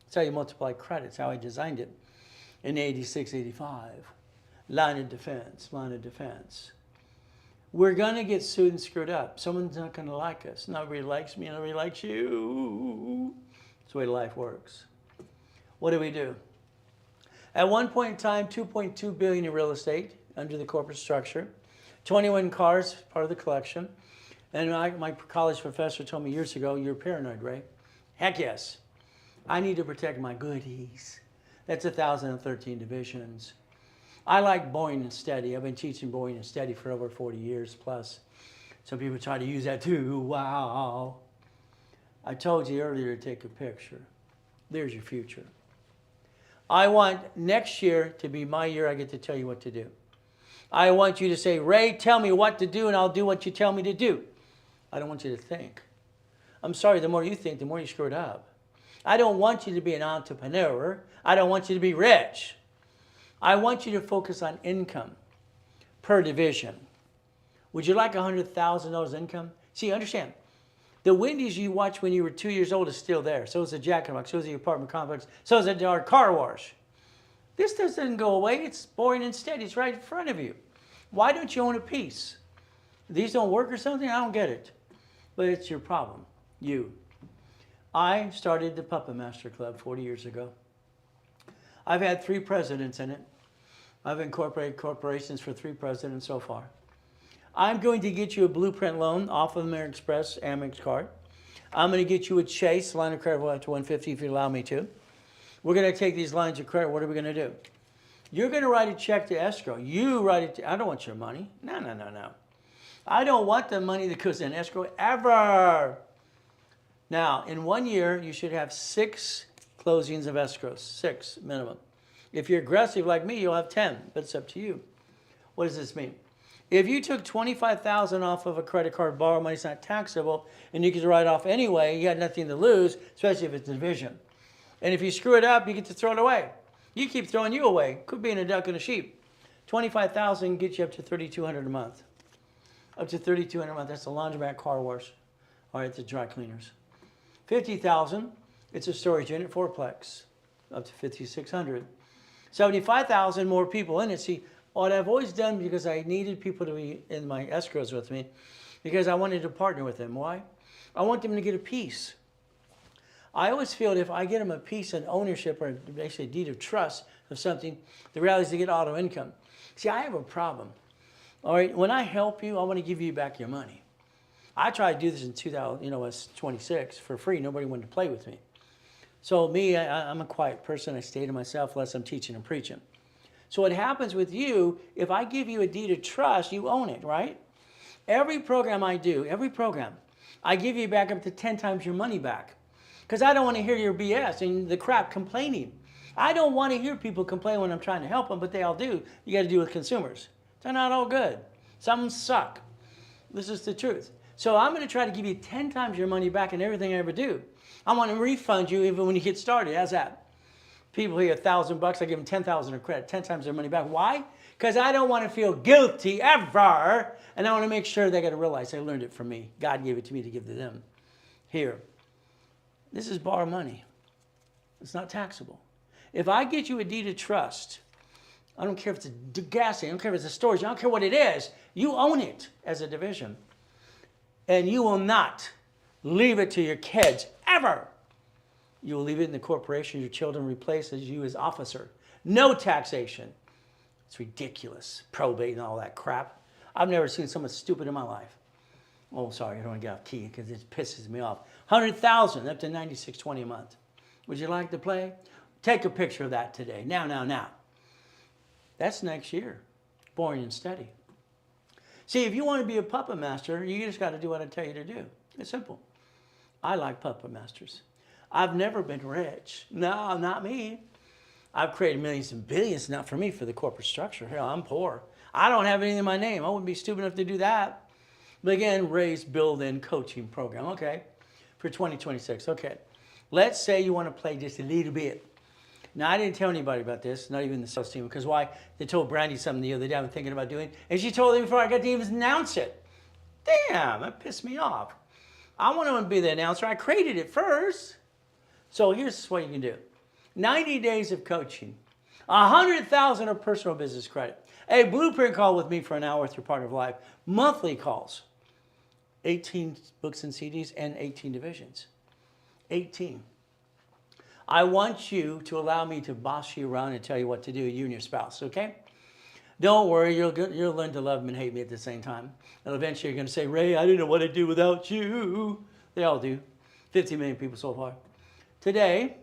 That's how you multiply credits, how I designed it in 86, 85. Line of defense, line of defense. We're going to get sued and screwed up. Someone's not going to like us. Nobody likes me, nobody likes you. That's the way life works. What do? At one point in time, $2.2 billion in real estate under the corporate structure. 21 cars, part of the collection. And my college professor told me years ago, you're paranoid, Ray. Heck yes. I need to protect my goodies. That's 1,013 divisions. I like boring and steady. I've been teaching boring and steady for over 40 years plus. Some people try to use that too. Wow. I told you earlier to take a picture. There's your future. I want next year to be my year I get to tell you what to do. I want you to say, Ray, tell me what to do and I'll do what you tell me to do. I don't want you to think. I'm sorry, the more you think, the more you screw it up. I don't want you to be an entrepreneur. I don't want you to be rich. I want you to focus on income per division. Would you like $100,000 income? See, understand, the Wendy's you watched when you were 2 years old is still there. So is the Jack in the Box, so is the apartment complex, so is our car wash. This doesn't go away. It's boring and steady. It's right in front of you. Why don't you own a piece? These don't work or something? I don't get it. But it's your problem. You. I started the Puppet Master Club 40 years ago. I've had 3 presidents in it. I've incorporated corporations for 3 presidents so far. I'm going to get you a blueprint loan off of American Express Amex card. I'm going to get you a Chase line of credit up to $150 if you allow me to. We're going to take these lines of credit. What are we going to do? You're going to write a check to escrow. You write it. I don't want your money. No. I don't want the money that goes in escrow ever. Now, in 1 year, you should have 6 closings of escrows, 6 minimum. If you're aggressive like me, you'll have 10, but it's up to you. What does this mean? If you took $25,000 off of a credit card, borrow money, it's not taxable, and you get to write off anyway, you got nothing to lose, especially if it's a division. And if you screw it up, you get to throw it away. You keep throwing you away. Could be in a duck and a sheep. $25,000 gets you up to $3,200 a month. Up to $3,200 a month. That's the laundromat, car wash. All right, the dry cleaners. $50,000. It's a storage unit, 4-plex. Up to $5,600. $75,000 more people in it. See, what I've always done because I needed people to be in my escrows with me, because I wanted to partner with them. Why? I want them to get a piece. I always feel that if I get them a piece of ownership or basically a deed of trust of something, the reality is they get auto income. See, I have a problem. All right, when I help you, I want to give you back your money. I tried to do this in 2000, I was 26 for free. Nobody wanted to play with me. So me, I'm a quiet person. I stay to myself unless I'm teaching and preaching. So what happens with you, if I give you a deed of trust, you own it, right? Every program I do, I give you back up to 10 times your money back. Because I don't want to hear your BS and the crap complaining. I don't want to hear people complain when I'm trying to help them, but they all do. You got to do with consumers. They're not all good. Some suck. This is the truth. So I'm going to try to give you 10 times your money back in everything I ever do. I want to refund you even when you get started. How's that? People here $1,000, I give them 10,000 of credit, 10 times their money back. Why? Because I don't want to feel guilty ever, and I want to make sure they got to realize they learned it from me. God gave it to me to give to them. Here, this is borrow money. It's not taxable. If I get you a deed of trust, I don't care if it's a gas station, I don't care if it's a storage, I don't care what it is, you own it as a division. And you will not leave it to your kids ever. You will leave it in the corporation your children replaces you as officer. No taxation. It's ridiculous. Probate and all that crap. I've never seen someone stupid in my life. Oh, sorry, I don't want to get off key because it pisses me off. $100,000 up to $96.20 a month. Would you like to play? Take a picture of that today. Now. That's next year. Boring and steady. See, if you want to be a puppet master, you just got to do what I tell you to do. It's simple. I like puppet masters. I've never been rich. No, not me. I've created millions and billions, not for me, for the corporate structure. Hell, I'm poor. I don't have anything in my name. I wouldn't be stupid enough to do that. But again, raise, build, and coaching program. Okay, for 2026. Okay, let's say you want to play just a little bit. Now, I didn't tell anybody about this, not even the sales team, because why? They told Brandy something the other day I've been thinking about doing, and she told me before I got to even announce it. Damn, that pissed me off. I want to be the announcer. I created it first. So here's what you can do. 90 days of coaching, 100,000 of personal business credit, a blueprint call with me for an hour through part of life, monthly calls, 18 books and CDs, and 18 divisions. 18. I want you to allow me to boss you around and tell you what to do, you and your spouse, okay? Don't worry, you'll learn to love me and hate me at the same time. And eventually you're going to say, Ray, I didn't know what to do without you. They all do. 50 million people so far. Today,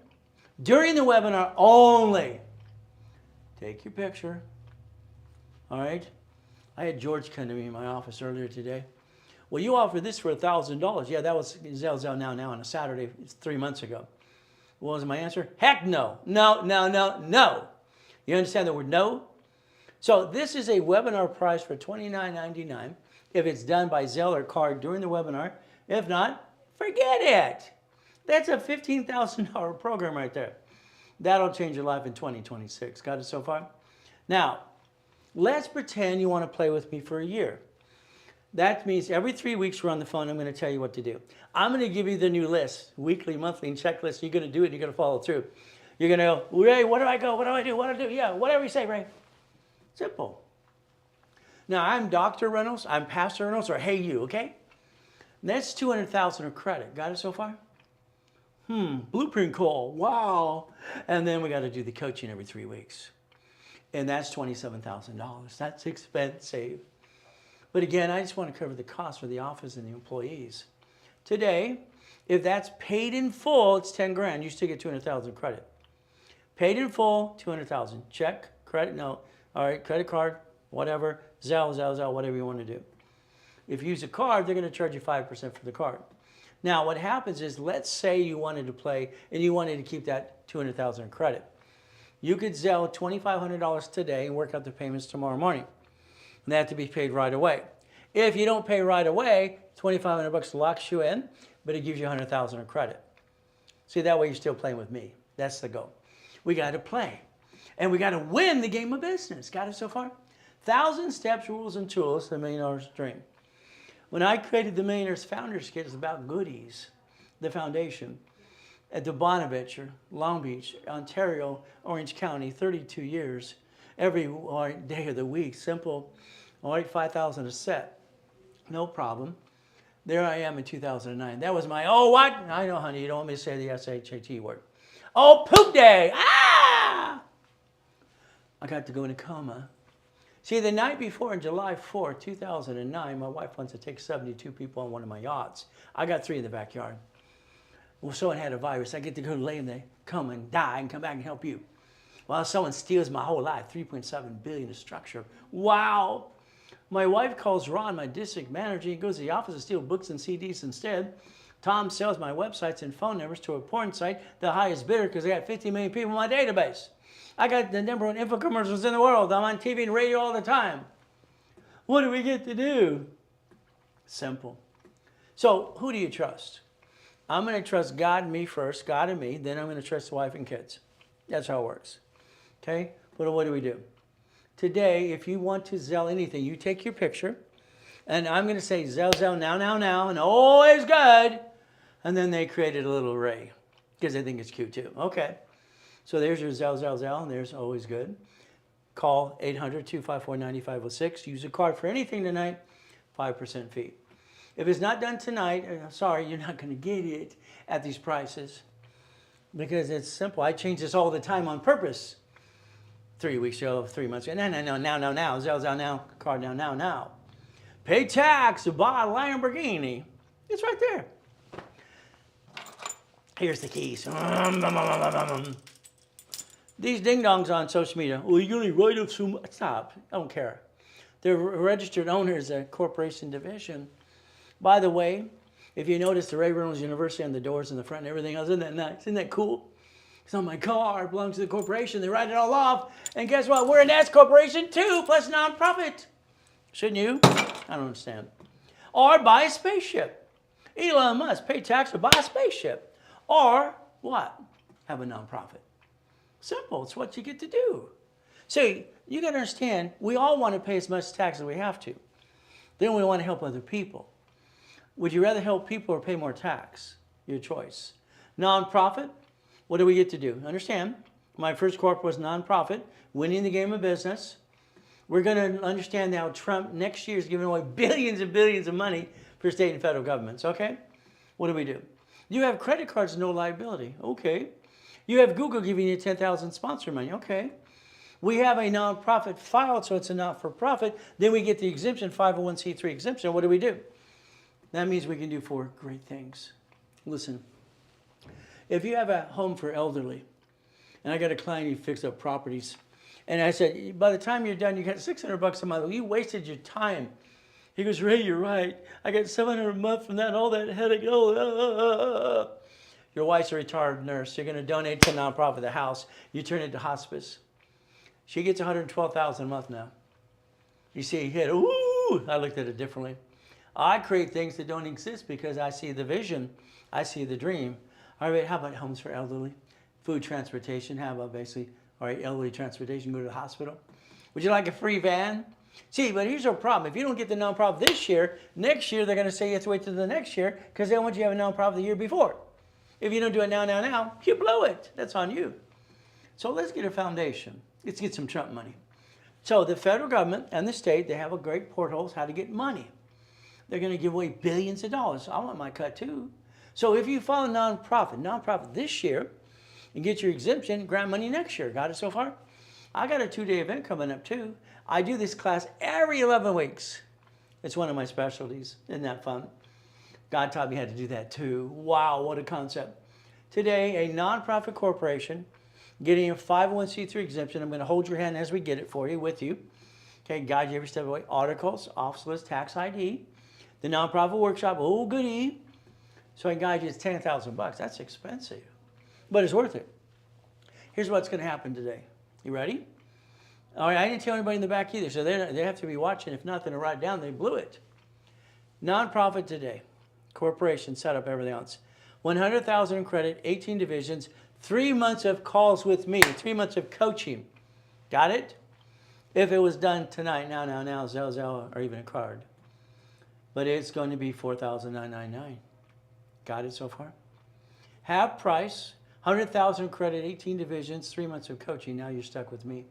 during the webinar only, take your picture, all right? I had George come to me in my office earlier today. Well, you offered this for $1,000. Yeah, that was out now on a Saturday. It's 3 months ago. What was my answer? Heck no. No, no, no, no. You understand the word no? So this is a webinar price for $29.99 if it's done by Zelle or card during the webinar. If not, forget it. That's a $15,000 program right there. That'll change your life in 2026. Got it so far? Now, let's pretend you want to play with me for a year. That means every 3 weeks we're on the phone, I'm going to tell you what to do. I'm going to give you the new list, weekly, monthly, and checklist. You're going to do it, you're going to follow through. You're going to go, Ray, what do I go? What do I do? What do I do? Yeah, whatever you say, Ray. Simple. Now, I'm Dr. Reynolds, I'm Pastor Reynolds, or hey you, okay? That's $200,000 of credit. Got it so far? Blueprint call, wow. And then we got to do the coaching every 3 weeks. And that's $27,000. That's expensive. But again, I just want to cover the cost for the office and the employees. Today, if that's paid in full, it's 10 grand. You still get 200,000 credit. Paid in full, 200,000. Check, credit, no. All right, credit card, whatever. Zelle, whatever you want to do. If you use a card, they're going to charge you 5% for the card. Now, what happens is, let's say you wanted to play and you wanted to keep that 200,000 credit. You could Zelle $2,500 today and work out the payments tomorrow morning. And they have to be paid right away. If you don't pay right away, $2,500 locks you in, but it gives you 100,000 of credit. See, that way you're still playing with me. That's the goal. We got to play. And we got to win the game of business. Got it so far? 1,000 steps, rules, and tools to the millionaire's dream. When I created the Millionaire's Founders Kit, it's about goodies, the foundation, at the Bonaventure, Long Beach, Ontario, Orange County, 32 years, every day of the week, simple, all right, 5,000 a set, no problem. There I am in 2009. That was my, oh, what? I know, honey, you don't want me to say the S-H-A-T word. Oh, poop day, ah! I got to go in a coma. See, the night before, on July 4, 2009, my wife wants to take 72 people on one of my yachts. I got 3 in the backyard. Well, someone had a virus. I get to go lay in the coma and die and come back and help you. Well, someone steals my whole life, $3.7 billion of structure. Wow. My wife calls Ron, my district manager. He goes to the office to steal books and CDs instead. Tom sells my websites and phone numbers to a porn site, the highest bidder, because I got 50 million people in my database. I got the number 1 infomercials in the world. I'm on TV and radio all the time. What do we get to do? Simple. So who do you trust? I'm going to trust God and me first, God and me. Then I'm going to trust the wife and kids. That's how it works. Okay? But what do we do? Today, if you want to Zelle anything, you take your picture. And I'm going to say Zelle, now, and always good. And then they created a little ray because they think it's cute too. Okay. So there's your Zelle, and there's always good. Call 800-254-9506. Use a card for anything tonight, 5% fee. If it's not done tonight, sorry, you're not going to get it at these prices because it's simple. I change this all the time on purpose. 3 weeks ago, 3 months ago. No, now. Zelle now, card now. Pay tax to buy a Lamborghini. It's right there. Here's the keys. These ding-dongs on social media, well, you're going to write up so much. Stop. I don't care. They're registered owners, a corporation division. By the way, if you notice the Reynolds University on the doors in the front and everything else, isn't that nice? Isn't that cool? It's on my car. It belongs to the corporation. They write it all off. And guess what? We're an S corporation too, plus nonprofit. Shouldn't you? I don't understand. Or buy a spaceship. Elon Musk, pay tax to buy a spaceship. Or what? Have a nonprofit. Simple. It's what you get to do. See, you got to understand, we all want to pay as much tax as we have to. Then we want to help other people. Would you rather help people or pay more tax? Your choice. Nonprofit, what do we get to do? Understand, my first corp was nonprofit, winning the game of business. We're going to understand how Trump next year is giving away billions and billions of money for state and federal governments, okay? What do? You have credit cards, no liability, okay. You have Google giving you 10,000 sponsor money, okay. We have a nonprofit filed, so it's a not-for-profit. Then we get the exemption, 501c3 exemption. What do? That means we can do 4 great things. Listen, if you have a home for elderly, and I got a client who fixed up properties, and I said, by the time you're done, you got $600 a month. You wasted your time. He goes, Ray, you're right. I got $700 a month from that, all that headache. Your wife's a retired nurse. You're going to donate to a nonprofit, the house. You turn it to hospice. She gets $112,000 a month now. You see, hit, ooh, I looked at it differently. I create things that don't exist because I see the vision. I see the dream. All right, how about homes for elderly? Food transportation, how about basically, all right, elderly transportation, go to the hospital. Would you like a free van? See, but here's our problem. If you don't get the nonprofit this year, next year they're going to say you have to wait till the next year because they want you to have a nonprofit the year before. If you don't do it now, you blow it. That's on you. So let's get a foundation. Let's get some Trump money. So the federal government and the state, they have a great portholes how to get money. They're going to give away billions of dollars. I want my cut too. So if you file a nonprofit this year and get your exemption, grant money next year. Got it so far? I got a 2-day event coming up too. I do this class every 11 weeks. It's one of my specialties. Isn't that fun? God taught me how to do that too. Wow, what a concept. Today, a nonprofit corporation getting a 501c3 exemption. I'm going to hold your hand as we get it for you, with you. Okay, guide you every step of the way. Articles, office list, tax ID. The nonprofit workshop, oh goody. So I can guide you, it's $10,000. That's expensive, but it's worth it. Here's what's going to happen today. You ready? All right, I didn't tell anybody in the back either, so they have to be watching. If not, then to write it down, they blew it. Nonprofit today, corporation, set up, everything else. $100,000 in credit, 18 divisions, 3 months of calls with me, 3 months of coaching. Got it? If it was done tonight, now, Zelle, or even a card. But it's going to be $4,999. Got it so far? Half price, 100,000 credit, 18 divisions, 3 months of coaching. Now you're stuck with me.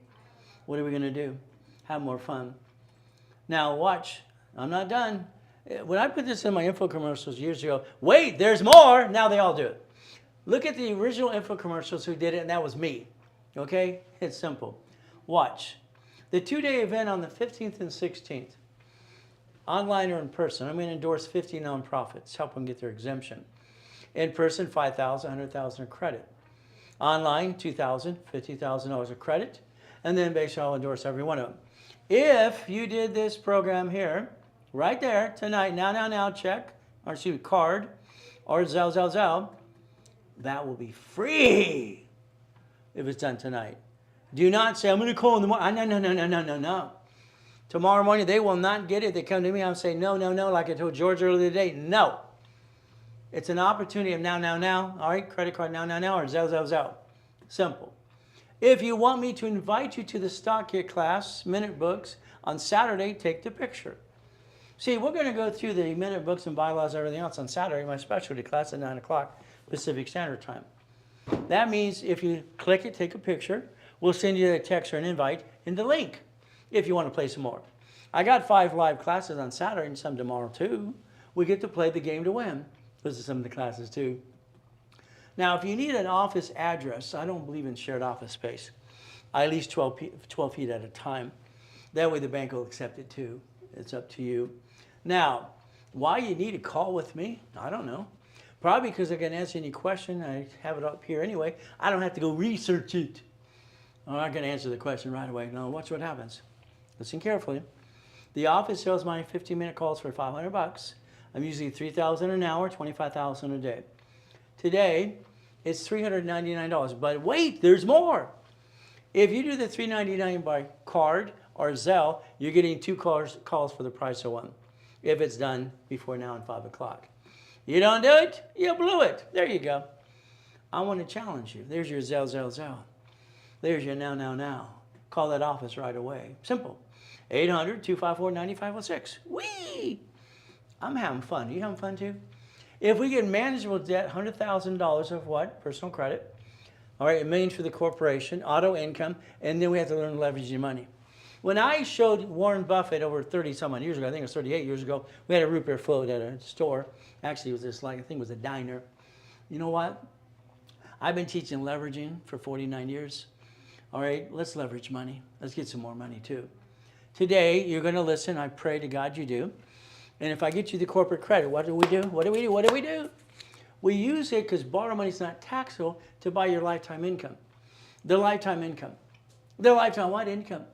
What are we going to do? Have more fun. Now watch. I'm not done. When I put this in my info commercials years ago, wait, there's more. Now they all do it. Look at the original info commercials who did it, and that was me. Okay? It's simple. Watch. The 2-day event on the 15th and 16th, online or in person, I'm going to endorse 50 nonprofits, help them get their exemption. In person, $5,000, $100,000 of credit. Online, $2,000, $50,000 of credit. And then basically I'll endorse every one of them. If you did this program here, right there, tonight, now, check, or excuse me, card, or Zelle, that will be free if it's done tonight. Do not say, I'm going to call in the morning. No. Tomorrow morning, they will not get it. They come to me, I'll say, no, like I told George earlier today, no. It's an opportunity of now. All right, credit card now, or Zelle. Simple. If you want me to invite you to the Stock Kit class, Minute Books, on Saturday, take the picture. See, we're going to go through the Minute Books and bylaws and everything else on Saturday, my specialty class at 9 o'clock Pacific Standard Time. That means if you click it, take a picture, we'll send you a text or an invite and the link if you want to play some more. I got 5 live classes on Saturday and some tomorrow too. We get to play the game to win. Those are some of the classes too. Now, if you need an office address, I don't believe in shared office space. I lease 12 feet at a time. That way the bank will accept it too. It's up to you. Now, why you need a call with me? I don't know. Probably because I can answer any question. I have it up here anyway. I don't have to go research it. I'm not going to answer the question right away. No, watch what happens. Listen carefully. The office sells my 15-minute calls for $500. I'm usually $3,000 an hour, $25,000 a day. Today, it's $399. But wait, there's more. If you do the $399 by card or Zelle, you're getting 2 calls for the price of 1. If it's done before now and 5 o'clock. You don't do it, you blew it. There you go. I want to challenge you. There's your Zelle. There's your now. Call that office right away. Simple. 800-254-9506. Whee! I'm having fun. You having fun too? If we get manageable debt, $100,000 of what? Personal credit. All right, $1 million for the corporation, auto income, and then we have to learn to leverage your money. When I showed Warren Buffett over 30-some-odd years ago, I think it was 38 years ago, we had a root beer float at a store. Actually, it was this, like, I think it was a diner. You know what? I've been teaching leveraging for 49 years. All right, let's leverage money. Let's get some more money too. Today, you're going to listen. I pray to God you do. And if I get you the corporate credit, what do we do? We use it because borrow money is not taxable to buy your lifetime income. The lifetime income. The lifetime what income?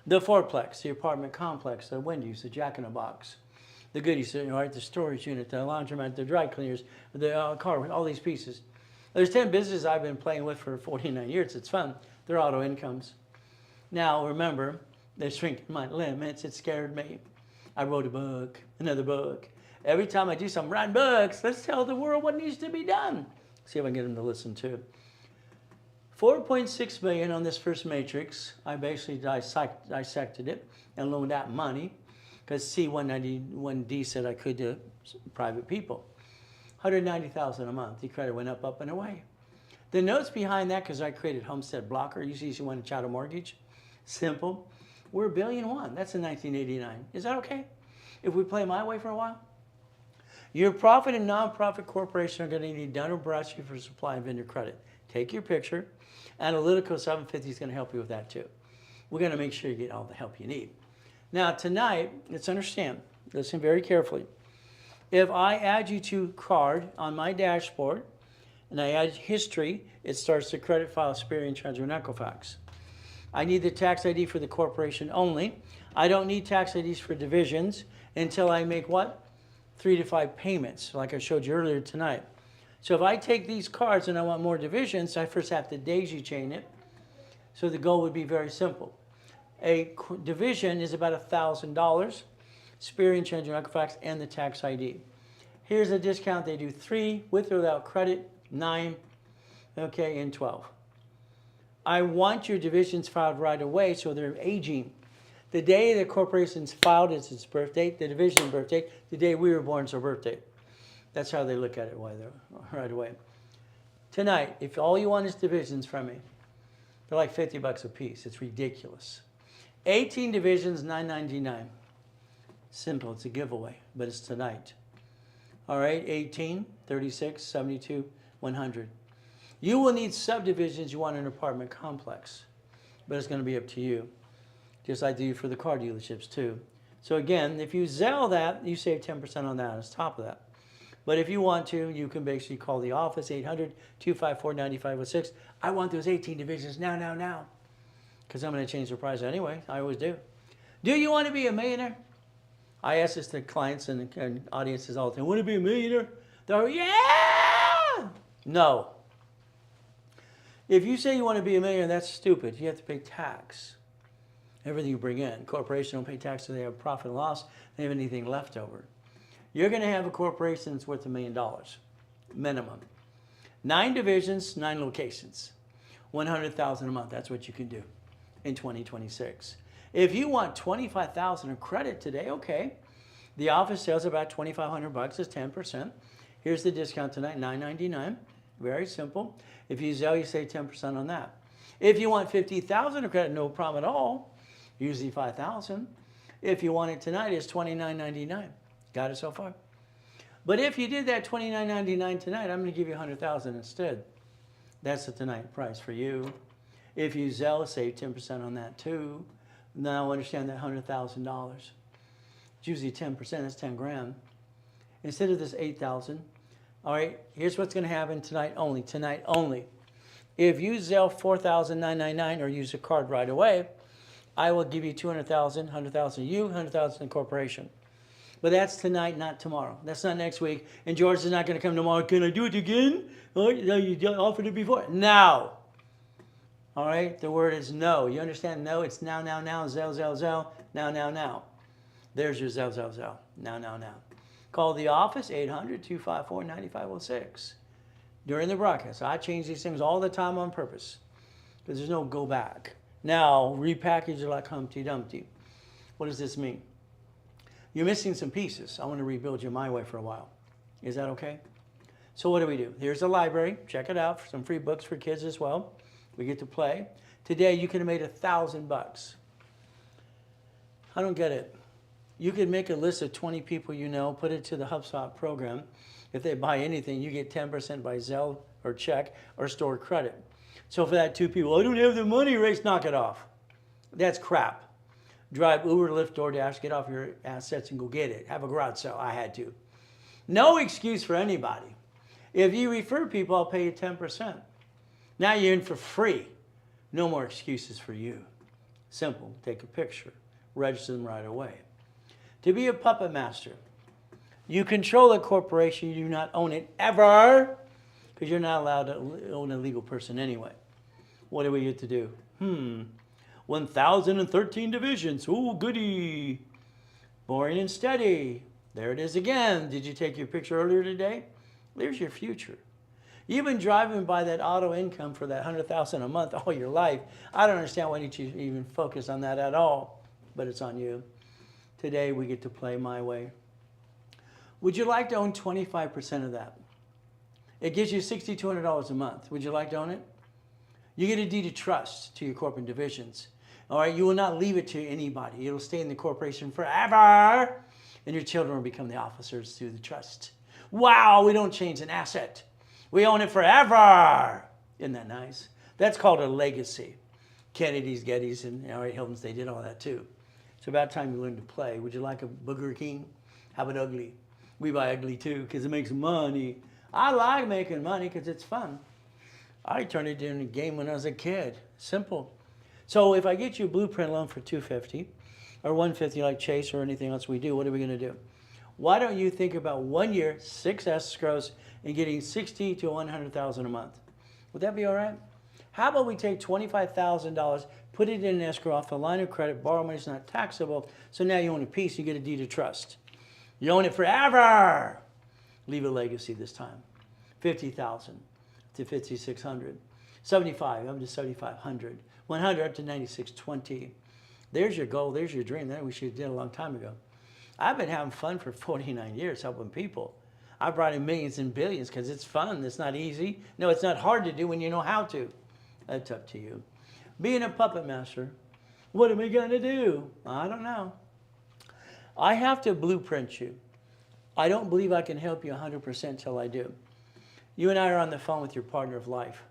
The fourplex, the apartment complex, the Wendy's, the Jack in the Box, the goodies, right, the storage unit, the laundromat, the dry cleaners, the car, all these pieces. There's 10 businesses I've been playing with for 49 years. It's fun. They're auto incomes. Now, remember, they're shrinking my limits. It scared me. I wrote a book, another book. Every time I do something, write books. Let's tell the world what needs to be done. See if I can get them to listen to. 4.6 million on this first matrix. I basically dissected it and loaned out money because C191D said I could to private people. 190,000 a month. The credit went up and away. The notes behind that, because I created Homestead Blocker, you want to chat a mortgage. Simple. We're $1.1 billion. That's in 1989. Is that okay if we play my way for a while? Your profit and nonprofit corporation are going to need Dun & Bradstreet for supply and vendor credit. Take your picture. Analytical 750 is going to help you with that too. We're going to make sure you get all the help you need. Now tonight, let's understand, listen very carefully. If I add you to card on my dashboard and I add history, it starts the credit file, Experian, Treasury, and Equifax. I need the tax ID for the corporation only. I don't need tax IDs for divisions until I make what? 3 to 5 payments, like I showed you earlier tonight. So if I take these cards and I want more divisions, I first have to daisy chain it. So the goal would be very simple. A division is about $1,000, Experian, Treasury, Equifax, and the tax ID. Here's a discount. They do 3 with or without credit, 9, okay, and 12. I want your divisions filed right away so they're aging. The day the corporation's filed is its birth date, the division birth date, the day we were born is our birth date. That's how they look at it right away. Tonight, if all you want is divisions from me, they're like $50 a piece. It's ridiculous. 18 divisions, $9.99. Simple, it's a giveaway, but it's tonight. All right, 18, 36, 72, 100. You will need subdivisions you want an apartment complex, but it's going to be up to you. Just like I do for the car dealerships too. So again, if you Zelle that, you save 10% on that on top of that. But if you want to, you can basically call the office, 800-254-9506. I want those 18 divisions now. Because I'm going to change the price anyway. I always do. Do you want to be a millionaire? I ask this to clients and audiences all the time. Want to be a millionaire? They're, yeah! No. If you say you want to be a millionaire, that's stupid. You have to pay tax. Everything you bring in. Corporations don't pay tax so they have profit and loss. They have anything left over. You're going to have a corporation that's worth $1 million, minimum. 9 divisions, 9 locations, $100,000 a month. That's what you can do in 2026. If you want $25,000 in credit today, okay. The office sales about $2,500 is 10%. Here's the discount tonight, $9.99. Very simple. If you Zelle, you save 10% on that. If you want $50,000 of credit, no problem at all. Usually $5,000. If you want it tonight, it's $29.99. Got it so far? But if you did that $29.99 tonight, I'm going to give you $100,000 instead. That's the tonight price for you. If you Zelle, save 10% on that too. Now understand that $100,000. It's usually 10%. That's 10 grand. Instead of this 8,000. All right. Here's what's going to happen tonight only. Tonight only. If you Zelle $4,999 or use a card right away, I will give you $200,000, $100,000 you, $100,000 in corporation. But that's tonight, not tomorrow. That's not next week. And George is not going to come tomorrow. Can I do it again? Oh, you offered it before. Now. All right? The word is no. You understand? No, it's now. Zelle. Now. There's your Zelle. Now. Call the office, 800-254-9506. During the broadcast. I change these things all the time on purpose. Because there's no go back. Now, repackage it like Humpty Dumpty. What does this mean? You're missing some pieces. I want to rebuild you my way for a while. Is that okay? So what do? Here's the library. Check it out. Some free books for kids as well. We get to play. Today, you could have made $1,000. I don't get it. You could make a list of 20 people you know, put it to the HubSpot program. If they buy anything, you get 10% by Zelle or check or stored credit. So for that 2 people, I don't have the money, race, knock it off. That's crap. Drive Uber, Lyft, DoorDash, get off your assets and go get it. Have a garage sale. I had to. No excuse for anybody. If you refer people, I'll pay you 10%. Now you're in for free. No more excuses for you. Simple. Take a picture. Register them right away. To be a puppet master, you control a corporation. You do not own it ever. because you're not allowed to own a legal person anyway. What do we get to do? 1,013 divisions. Ooh, goody. Boring and steady. There it is again. Did you take your picture earlier today? There's your future. You've been driving by that auto income for that $100,000 a month all your life. I don't understand why didn't you even focus on that at all, but it's on you. Today we get to play my way. Would you like to own 25% of that? It gives you $6,200 a month. Would you like to own it? You get a deed of trust to your corporate divisions. All right, you will not leave it to anybody. It'll stay in the corporation forever, and your children will become the officers through the trust. Wow, we don't change an asset. We own it forever. Isn't that nice? That's called a legacy. Kennedy's, Gettys, and Hilton's, they did all that too. It's about time you learn to play. Would you like a Booger King? How about ugly? We buy ugly too because it makes money. I like making money because it's fun. I turned it into a game when I was a kid. Simple. So if I get you a blueprint loan for $250 or $150 like Chase or anything else we do, what are we going to do? Why don't you think about 1 year, 6 escrows, and getting $60,000 to $100,000 a month? Would that be all right? How about we take $25,000, put it in an escrow off the line of credit, borrow money is not taxable, so now you own a piece, you get a deed of trust. You own it forever. Leave a legacy this time. $50,000 to $5,600. $75,000 up to $7,500. $100,000 up to $9,620. There's your goal. There's your dream. That we should have did a long time ago. I've been having fun for 49 years helping people. I brought in millions and billions because it's fun. It's not easy. No, it's not hard to do when you know how to. That's up to you. Being a puppet master, what am I going to do? I don't know. I have to blueprint you. I don't believe I can help you 100% till I do. You and I are on the phone with your partner of life.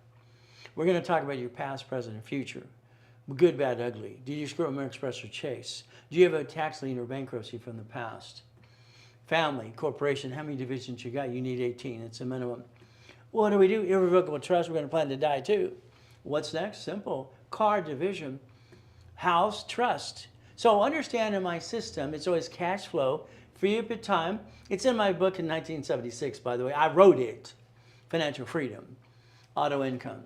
We're going to talk about your past, present, and future. Good, bad, ugly. Did you screw up American Express or Chase? Do you have a tax lien or bankruptcy from the past? Family, corporation, how many divisions you got? You need 18. It's a minimum. What do we do? Irrevocable trust. We're going to plan to die too. What's next? Simple. Car, division. House, trust. So understand in my system, it's always cash flow, free up your time. It's in my book in 1976, by the way. I wrote it. Financial freedom. Auto income.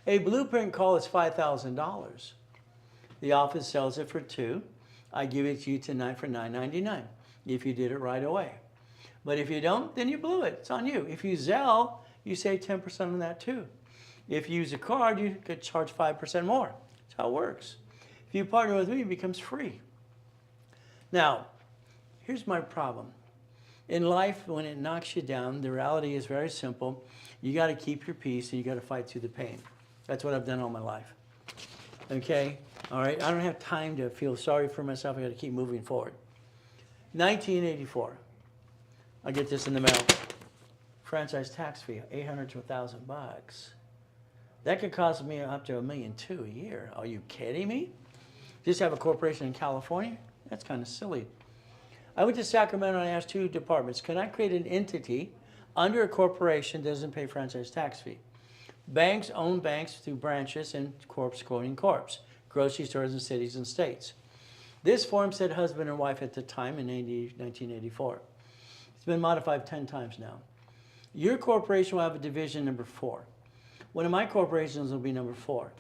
A blueprint call is $5,000. The office sells it for $2,000. I give it to you tonight for $9.99 if you did it right away. But if you don't, then you blew it. It's on you. If you Zelle, you save 10% on that too. If you use a card, you could charge 5% more. That's how it works. If you partner with me, it becomes free. Now, here's my problem. In life, when it knocks you down, the reality is very simple. You got to keep your peace and you got to fight through the pain. That's what I've done all my life. Okay? All right? I don't have time to feel sorry for myself. I got to keep moving forward. 1984. I get this in the mail. Franchise tax fee, $800 to $1,000. That could cost me up to $1.2 million a year. Are you kidding me? Just have a corporation in California? That's kind of silly. I went to Sacramento and I asked 2 departments, can I create an entity under a corporation that doesn't pay franchise tax fee? Banks own banks through branches and corps quoting corps, grocery stores in cities and states. This form said husband and wife at the time in 1984. It's been modified 10 times now. Your corporation will have a division number 4. One of my corporations will be number 4.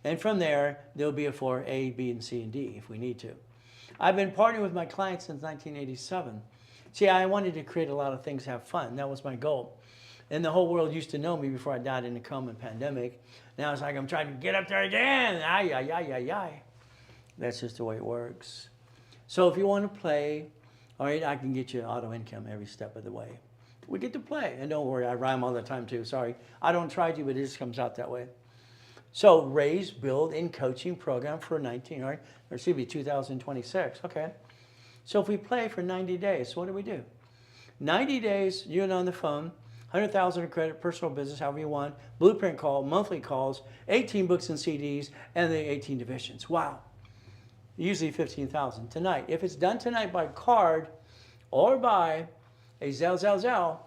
And from there, there'll be a 4, A, B, and C, and D if we need to. I've been partnering with my clients since 1987. See, I wanted to create a lot of things, have fun. That was my goal. And the whole world used to know me before I died in the coma pandemic. Now it's like I'm trying to get up there again. Ay, ay, ay, ay, ay. That's just the way it works. So if you want to play, all right, I can get you auto income every step of the way. We get to play. And don't worry, I rhyme all the time too. Sorry. I don't try to, but it just comes out that way. So raise, build, in coaching program for 2026. Okay. So if we play for 90 days, what do? 90 days, you and on the phone, 100,000 of credit, personal business, however you want, blueprint call, monthly calls, 18 books and CDs, and the 18 divisions. Wow. Usually 15,000 tonight. If it's done tonight by card or by a Zelle,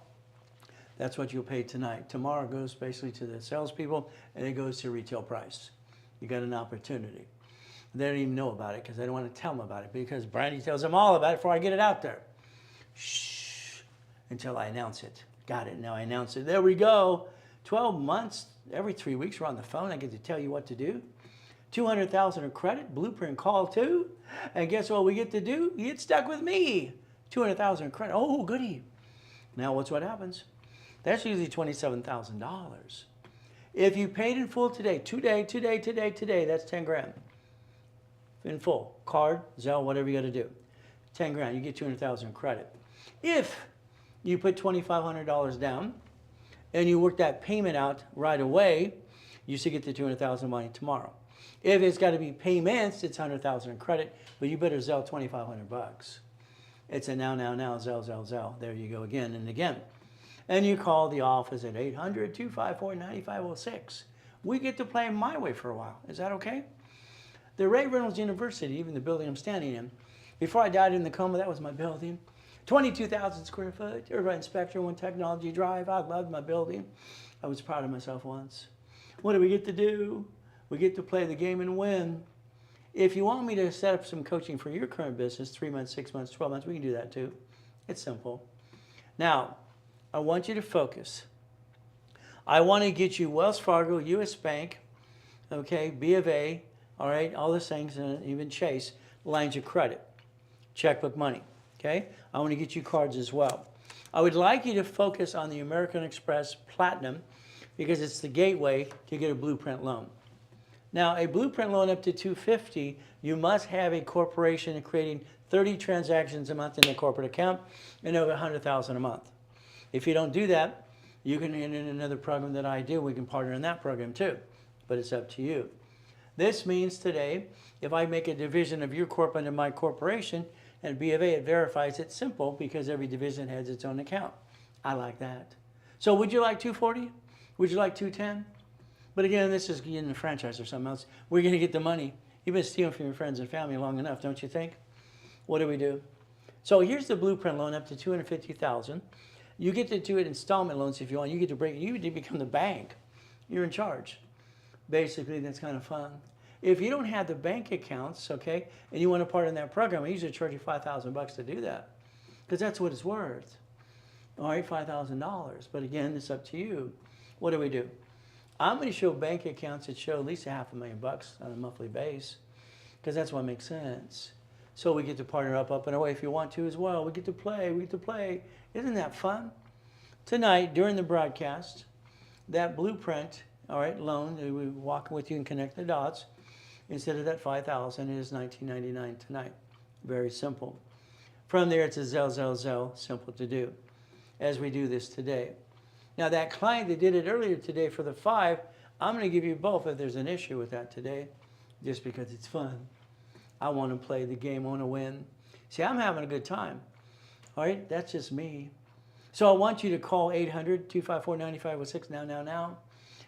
that's what you'll pay tonight. Tomorrow goes basically to the salespeople, and it goes to retail price. You got an opportunity. They don't even know about it because they don't want to tell them about it because Brandy tells them all about it before I get it out there. Shh, until I announce it. Got it. Now I announce it. There we go. 12 months, every 3 weeks we're on the phone. I get to tell you what to do. 200,000 of credit, blueprint call too. And guess what we get to do? You get stuck with me. 200,000 of credit. Oh, goody. Now what happens? That's usually $27,000. If you paid in full today, today, that's 10 grand. In full, card, Zelle, whatever you got to do. 10 grand, you get 200,000 in credit. If you put $2,500 down and you work that payment out right away, you should get the 200,000 money tomorrow. If it's got to be payments, it's 100,000 in credit, but you better Zelle 2,500 bucks. It's a now, Zelle. There you go again and again. And you call the office at 800-254-9506. We get to play my way for a while. Is that okay? The Reynolds University, even the building I'm standing in, before I died in the coma, that was my building. 22,000 square foot, Irvine Spectrum, One Technology Drive. I loved my building. I was proud of myself once. What do we get to do? We get to play the game and win. If you want me to set up some coaching for your current business, 3 months, 6 months, 12 months, we can do that too. It's simple. Now, I want you to focus. I want to get you Wells Fargo, U.S. Bank, okay, B of A, all right, all those things, and even Chase, lines of credit, checkbook money, okay? I want to get you cards as well. I would like you to focus on the American Express Platinum because it's the gateway to get a blueprint loan. Now, a blueprint loan up to $250, you must have a corporation creating 30 transactions a month in the corporate account and over $100,000 a month. If you don't do that, you can enter in another program that I do. We can partner in that program too, but it's up to you. This means today, if I make a division of your corp into my corporation and B of A, it verifies it's simple because every division has its own account. I like that. So would you like 240? Would you like 210? But again, this is getting a franchise or something else. We're going to get the money. You've been stealing from your friends and family long enough, don't you think? What do we do? So here's the blueprint loan up to $250,000. You get to do it installment loans if you want. You get to break it. You become the bank. You're in charge. Basically, that's kind of fun. If you don't have the bank accounts, okay, and you want to part in that program, I usually charge you $5,000 to do that because that's what it's worth. All right, $5,000. But again, it's up to you. What do we do? I'm going to show bank accounts that show at least $500,000 on a monthly base because that's what makes sense. So we get to partner up and away if you want to as well. We get to play. Isn't that fun? Tonight, during the broadcast, that blueprint, all right, loan, we walk with you and connect the dots. Instead of that $5,000, it is $1,999 tonight. Very simple. From there, it's a Zelle, simple to do, as we do this today. Now, that client that did it earlier today for the 5, I'm going to give you both if there's an issue with that today, just because it's fun. I want to play the game, I want to win. See, I'm having a good time. All right, that's just me. So I want you to call 800-254-9506 now.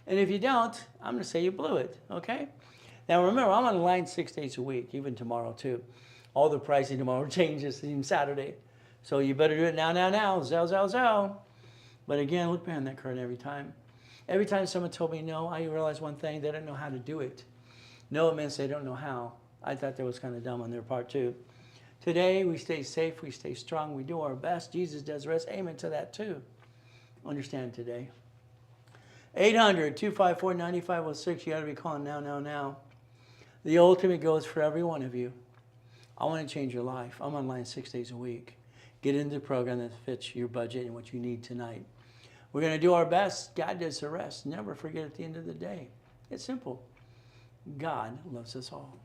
And if you don't, I'm going to say you blew it, okay? Now remember, I'm on the line 6 days a week, even tomorrow too. All the pricing tomorrow changes, even Saturday. So you better do it now. Zelle. But again, look behind that curtain every time. Every time someone told me no, I realized one thing, they didn't know how to do it. No, it means they don't know how. I thought that was kind of dumb on their part too. Today, we stay safe, we stay strong, we do our best. Jesus does the rest. Amen to that too. Understand today. 800-254-9506. You got to be calling now. The ultimate goal is for every one of you. I want to change your life. I'm online 6 days a week. Get into the program that fits your budget and what you need tonight. We're going to do our best. God does the rest. Never forget at the end of the day. It's simple. God loves us all.